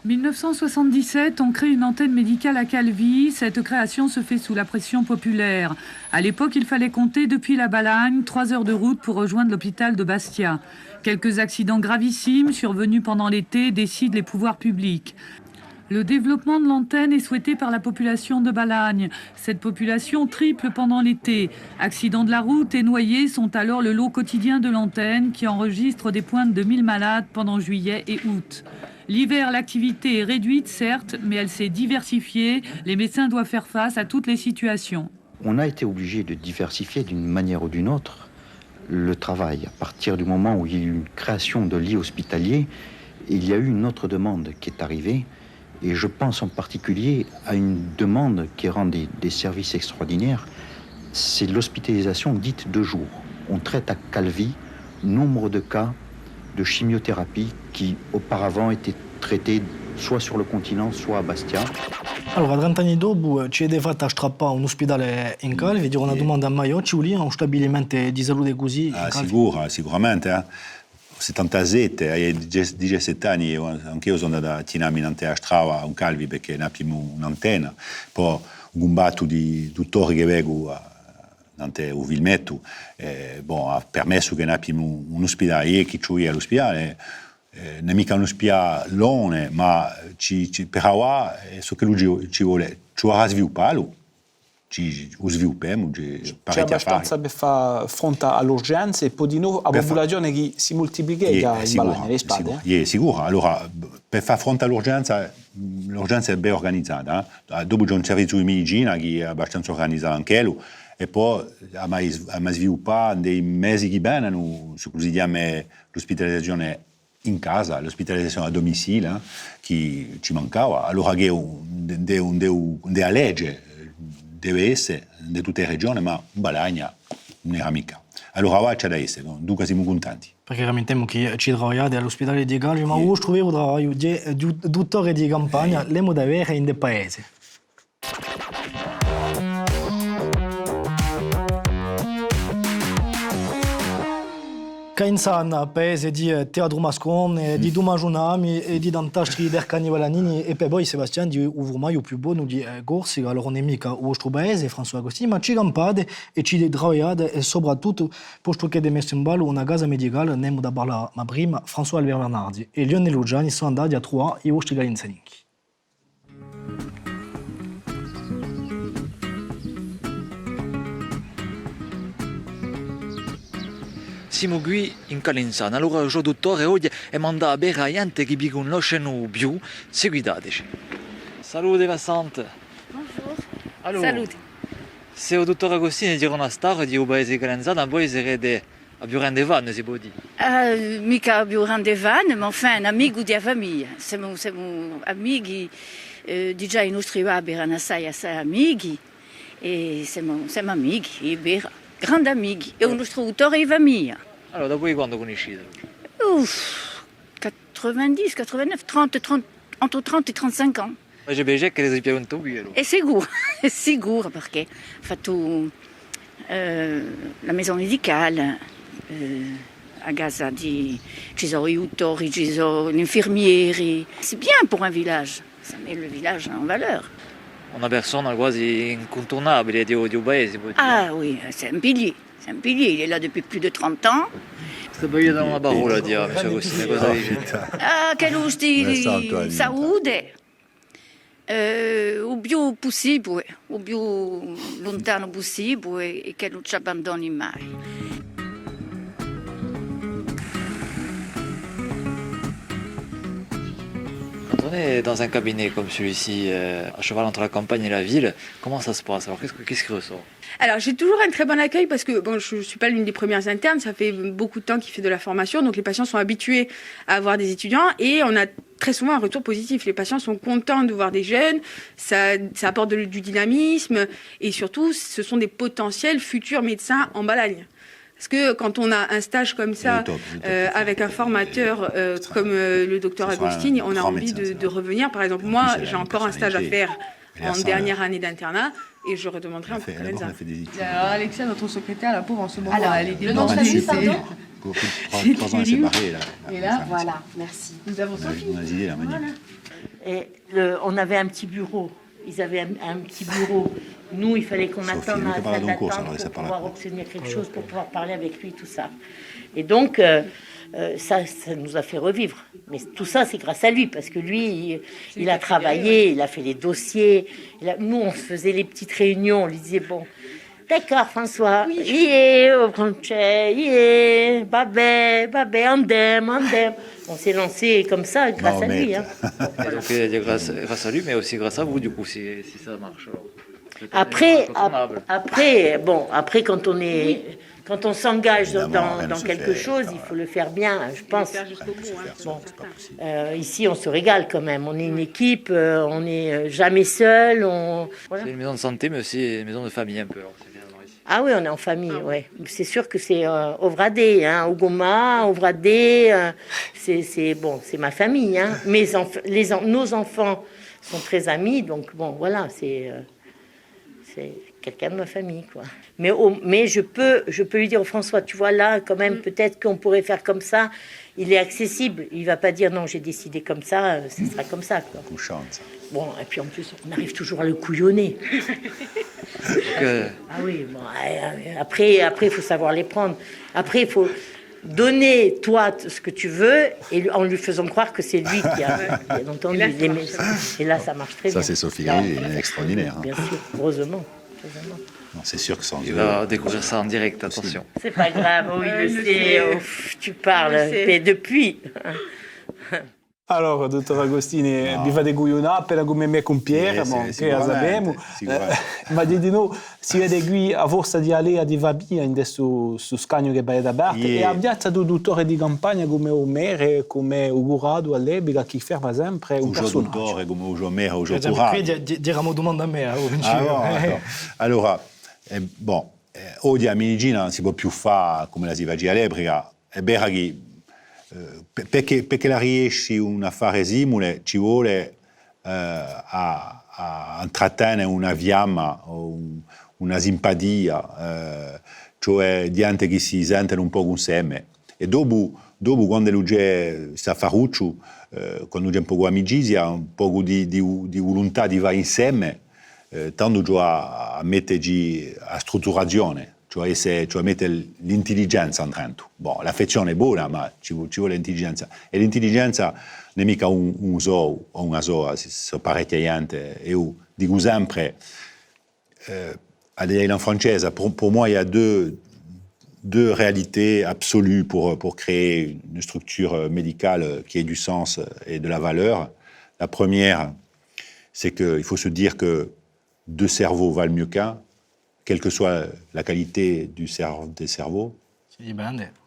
1977, on crée une antenne médicale à Calvi. Cette création se fait sous la pression populaire. À l'époque, il fallait compter depuis la Balagne 3 heures de route pour rejoindre l'hôpital de Bastia. Quelques accidents gravissimes survenus pendant l'été décident les pouvoirs publics. Le développement de l'antenne est souhaité par la population de Balagne. Cette population triple pendant l'été. Accidents de la route et noyés sont alors le lot quotidien de l'antenne qui enregistre des pointes de 1000 malades pendant juillet et août. L'hiver, l'activité est réduite, certes, mais elle s'est diversifiée. Les médecins doivent faire face à toutes les situations. On a été obligé de diversifier d'une manière ou d'une autre le travail. À partir du moment où il y a eu une création de lits hospitaliers, il y a eu une autre demande qui est arrivée. Et je pense en particulier à une demande qui rend des services extraordinaires. C'est l'hospitalisation dite de jour. On traite à Calvi nombre de cas de chimiothérapie qui auparavant étaient traités soit sur le continent, soit a Bastia. Allora, 30 anni dopo ci è fatto strappare un ospedale in Calvi, dire una domanda a Maio, ci vuole un stabilimento di salute così? Sicuramente. 77, hai 17 anni, anch'io sono andato a Tinami in Strava, un Calvi, perché abbiamo un'antenna, poi un combatto di dottori che vengo nante u Vilmetto, ha permesso che abbiamo un ospedale, che c'è all'ospedale, non è mica un ospedale lone, ma per ora so che lui ci vuole, ci vorrà svilupparlo. Ci sviluppiamo, c'è abbastanza per fare fronte all'urgenza e poi di nuovo a popolazione che si moltiplica in Balagne, le spade. Sicuro. Allora, per fare fronte all'urgenza, l'urgenza è ben organizzata. Dopo c'è un servizio di medicina che è abbastanza organizzato anche lui, e poi ha mai sviluppato dei mesi che vengono, su cui si chiama l'ospitalizzazione in casa, l'ospitalizzazione a domicilio, che ci mancava. Allora che è una legge deve essere in tutte le regioni, ma Balagna non era mica. Allora qua c'è da essere, no? Dunque siamo contenti. Perché veramente chi ci lavora all'ospedale di Galgi, ma io trovo il lavoro di dottore di campagna, le moda avere in dei paesi. Cainsan, paese di Teatro Mascon, di Dumagiunami e di Dantastri d'Ercani Valanini e poi Sebastian di Uvrumai più buono di Corsica, allora non è mica il nostro paese, François Agostini, ma ci campate e ci travagliate e soprattutto posto che messo in ballo una casa medicale, andiamo da parlare ma prima François Albert Bernardi e Lionel Lugiani sono andati a trovare i vostri galinzaninchi. Siamo qui in Calenzano, allora il dottore oggi è mandato a bere gente che vi conoscono più, seguitateci. Salute Vassante. Bonjour. Allora, Salute. se il dottore Agostini era una star di un paese di Calenzano, poi sarebbe a Buran de Vannes, si può dire. Mica a Buran de Vannes, ma enfin un amico di famiglia. Siamo amici, già i nostri babbi erano assai amici, e siamo amici, grandi amici. E il nostro autore è famiglia. Allora, da voi quando conoscete? 90, 89, 30, entre 30 e 35 anni. Ma c'è piacere che si piace un po' più. È sicuro perché ha fatto la maison médicale, a casa ci sono gli autori, ci sono gli infermieri. C'est bien pour un village, ça met le village en valeur. Una persona quasi incontournabile di un paese. Ah oui, c'est un pilier, il est là depuis plus de 30 ans. Sto poi da una parola di monsieur Agostini, cosa dice? Ah, che lo stile, salute. Il più possibile, il più lontano possibile e che non ci abbandoni mai. Quand on est dans un cabinet comme celui-ci, à cheval entre la campagne et la ville, comment ça se passe? Alors qu'est-ce qui ressort? Alors j'ai toujours un très bon accueil parce que bon, je ne suis pas l'une des premières internes, ça fait beaucoup de temps qu'il fait de la formation, donc les patients sont habitués à avoir des étudiants et on a très souvent un retour positif. Les patients sont contents de voir des jeunes, ça apporte du dynamisme et surtout ce sont des potentiels futurs médecins en Balagne. Parce que quand on a un stage comme ça, avec un formateur comme le docteur Agostini, on a envie de revenir. Par exemple, moi, j'ai encore un stage à faire en dernière année d'internat et je redemanderai un peu de Calenza. Alors, Alexia, notre secrétaire, la pauvre, en ce moment, elle est le nom de famille, pardon. Pour 3 ans séparés, là. Et là, voilà, merci. Nous avons Sophie. Et on avait un petit bureau. Ils avaient un petit bureau. Nous, il fallait qu'on attende à la salle d'attente pour pouvoir obtenir quelque chose, pour pouvoir parler avec lui, tout ça. Et donc, ça nous a fait revivre. Mais tout ça, c'est grâce à lui, parce que lui, il a travaillé, il a fait les dossiers. Nous, on se faisait les petites réunions, on lui disait, bon, d'accord, François, babé, andem. On s'est lancé comme ça, grâce à lui. Hein. Donc, grâce à lui, mais aussi grâce à vous, du coup, si ça marche. Après, quand on s'engage dans quelque chose, il faut le faire bien, je pense. Ici, on se régale quand même. On est une équipe, on n'est jamais seul. Voilà. C'est une maison de santé, mais aussi une maison de famille un peu. Ah oui, on est en famille, ouais. C'est sûr que c'est Ovradé, hein, Ogoma, Ovradé, c'est ma famille. Hein. Nos enfants sont très amis, donc bon, voilà, c'est quelqu'un de ma famille, quoi. Mais je peux lui dire, François, tu vois là, quand même, peut-être qu'on pourrait faire comme ça. Il est accessible. Il va pas dire non, j'ai décidé comme ça, ce sera comme ça, quoi. Bon, et puis en plus, on arrive toujours à le couillonner. Ah oui, bon, après, il faut savoir les prendre. Après, il faut donner, toi, ce que tu veux, et en lui faisant croire que c'est lui qui a bien entendu. Et là, ça marche très bien. Ça, c'est Sophie Gris, elle est extraordinaire. Bien sûr, heureusement. Non, c'est sûr que sans il va découvrir ça en direct, attention. C'est pas grave, oui, il le sait. Tu parles, mais depuis. Allora, dottor Agostini, vi fate guionare appena come me con Pierre, che la sappiamo, ma di noi si vede qui a forza di Alea di Vabia in questo scagno che vai da parte e a piazza del dottore di campagna come Omer, come Ugurado all'epoca che ferma sempre un personaggio. Dottore come Omer, Ugurado. Qui diriamo domanda a me. Allora, bon, oggi a Minigina non si può più fare come la si faceva all'epoca. È vero che perché la riesci un affare simile ci vuole a intrattenere una fiamma o una simpatia, cioè di gente che si sentono un po' insieme. E dopo quando lui sta a faruccio, quando c'è un po' di amicizia, un po' di volontà di fare insieme, tanto giù a metterci a strutturazione, cioè mettere l'intelligenza dentro. Bon, l'affezione è buona, ma ci vuole l'intelligenza. E l'intelligenza non è mica un so o una sola, sono parecchie gente. E io dico sempre, à dire en français, pour moi, il y a deux réalités absolues pour créer une structure médicale qui ait du sens et de la valeur. La première, c'est qu'il faut se dire que 2 cerveaux valent mieux qu'un, quelle que soit la qualité des cerveaux.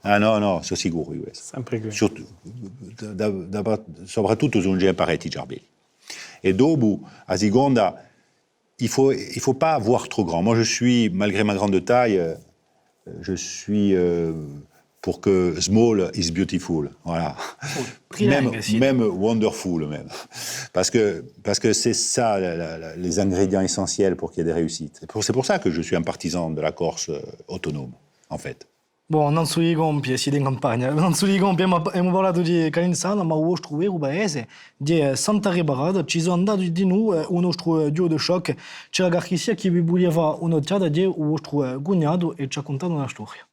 Ah no, sono sicuro di questo. Soprattutto se non c'è parecchi cervelli. Et dopo, a seconda, il faut pas voir trop grand. Moi, je suis, malgré ma grande taille, je suis pour que small is beautiful. Voilà. Même wonderful, même. Parce que c'est ça, les ingrédients essentiels pour qu'il y ait des réussites. C'est pour ça que je suis un partisan de la Corse autonome, en fait. Bon, non sugli compiti, siete in campagna, non sugli compiti, abbiamo parlato di Calinsana, ma il vostro vero paese, di Santa Reparata, ci sono andati di noi, un nostro duo di shock, c'era Garchisia che vi voleva un'occhiata di il vostro cognato e ci ha raccontato una storia.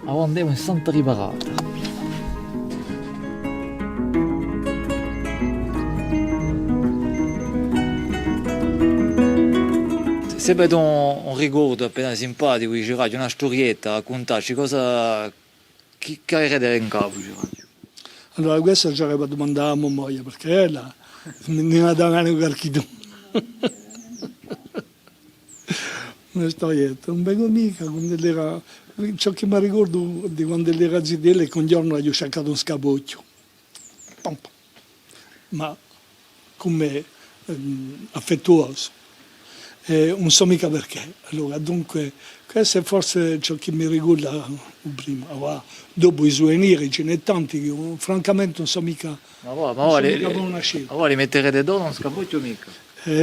Ora andiamo in Santa Reparata. Se vedo un ricordo appena simpatico, Giradio, una storietta, raccontarci cosa che avete in capo, Giradio? Allora, questa ci aveva domandato a mia moglie, perché non ha dato un carchino. Una storietta, un bel amico, quando era, ciò che mi ricordo di quando era zitella e con giorno gli ho cercato un scapocchio. Ma come affettuoso. Non so mica perché. Allora, dunque, questo è forse ciò che mi ricorda prima. Dopo i souvenir ce n'è tanti che francamente non so mica. Ma voi li metterete dopo non scapocchio mica?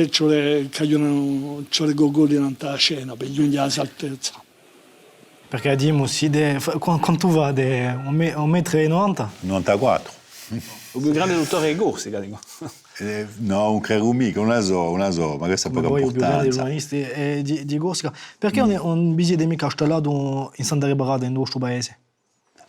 C'ho le gogole in tanta scena per gli la saltezza. Perché diciamo, quanto va? 1,90 m? 94. Il più grande dottore di Corsica, dico. No, un credo mica, una so, ma questa è poca importanza. Poi i più grandi giornalisti di Corsica. Perché non vi siete mica installato in Santa Reparata, nel vostro paese?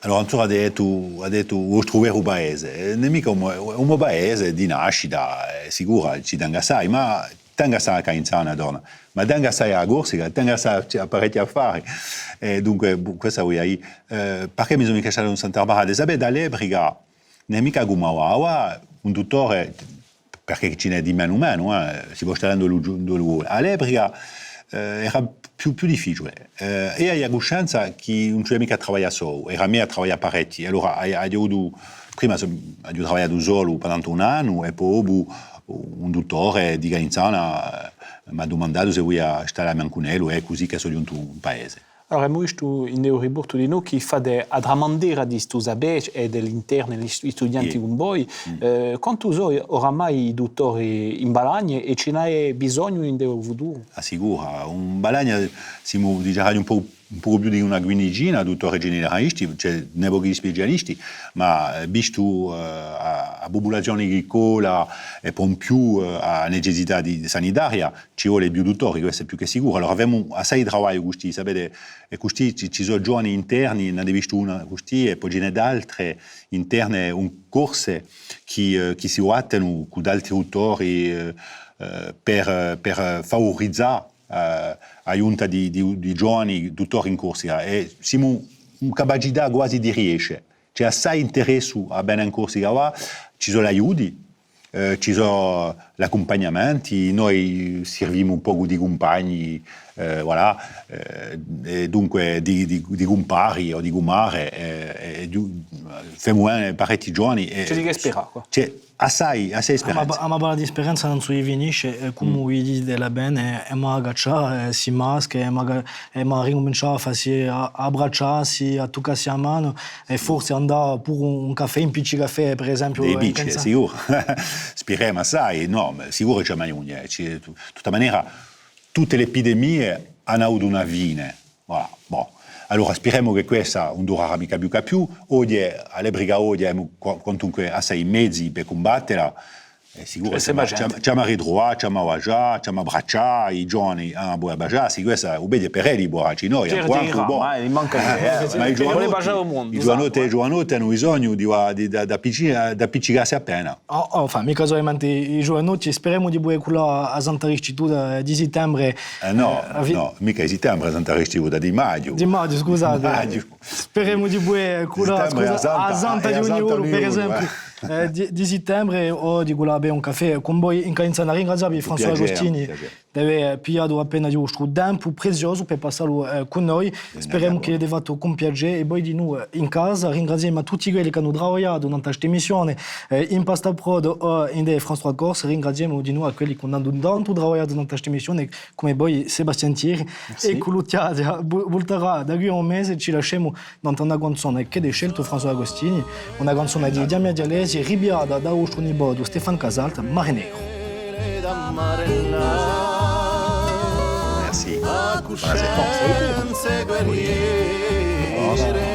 Allora, Antonio ha detto il vostro vero paese. Non è mica un mio paese di nascita, sicuro, ci tengo assai, ma tengo assai a Cainsana, donna. Ma tengo assai a Corsica, tengo assai a parecchi affari. Dunque, questa vuoi dire. Perché mi sono mica installato in Santa Reparata? Sapete, all'epoca, non è mica come ora, un dottore, perché ce n'è di meno si può stare andando all'epoca era più difficile. E hai la coscienza che non c'è mica lavorare solo, era meglio lavorare parecchi. Allora, prima ho lavorato solo per un anno e poi un dottore di Gainzana mi ha domandato se vuoi stare a Manconello e così che sono giunto un paese. Allora, abbiamo visto in Euriborto di noi che fa a tramandare di questi abbeci e dell'interno degli studianti con voi. Quanto sono oramai i dottori in Balagna e ce n'è bisogno in futuro? Sicuro, in Balagna siamo un po' più di una quindicina di dottori generalisti, c'è ne pochi specialisti, ma visto la popolazione agricola e poi più a necessità sanitaria, ci vuole più dottori, questo è più che sicuro. Allora abbiamo assai di lavoro questi, sapete, e questi ci sono giovani interni, ne avete visto una questi e poi ce n'è altre interne, un corse che si attendono con altri dottori per favorizzare la giunta di giovani dottori in Corsica e siamo una capacità quasi di riesce. C'è assai interesse a bene in Corsica, ci sono gli aiuti, ci sono gli accompagnamenti, noi serviamo un po' di compagni, e dunque di compari o di gumare, femo parecchi giovani. C'è di che spera, qua. C'è assai speranza. Ma parla di speranza non si finisce, come dice bene, è ma agacciare, si masca, è ma ricominciare a farsi abbracciarsi, a toccarsi a mano, e forse andare per un caffè, un piccolo caffè, per esempio. Dei bici, sicuro. Speriamo assai, no, sicuro c'è magnugne. De tutta maniera, tutte le epidemie hanno avuto una fine. Voilà, boh. Allora speriamo che questa non durerà mica più. Oggi, alle brigate, oggi abbiamo comunque assai mezzi per combatterla. Sicuro ci abbiamo ritrovati, ci abbiamo mangiato, ci abbiamo abbracciato, i giovani hanno abbracciato, questa è per i borracci, noi ma i giovanotti hanno bisogno di appiccicarsi appena. Mica solamente i giovanotti, speriamo di buone quella a Santa Ristituta di settembre. No, mica di settembre, a Santa Ristituta di maggio. Di maggio, scusate. Speriamo di buone quella a Santa di Unione, per esempio. Di settembre o di quella un caffè con voi in Cainzana ringraziabile François Agostini deve pigliato appena di un tempo prezioso per passarlo con noi, speriamo che sia fatto con piacere e poi di noi in casa ringraziamo tutti quelli che hanno lavorato in questa emissione in Pasta Prod o in François Corse, ringraziamo di noi a quelli che hanno tanto lavorato in questa emissione come poi Sebastian Thierry e Colutiadia volterà da qui a un mese ci lasciamo in una canzone che ha scelto François Agostini, una canzone di Diamia Dialesi ribiata da Ostroni Bodo, Stefan Casalta, Mare Negro. Merci. Buonasera.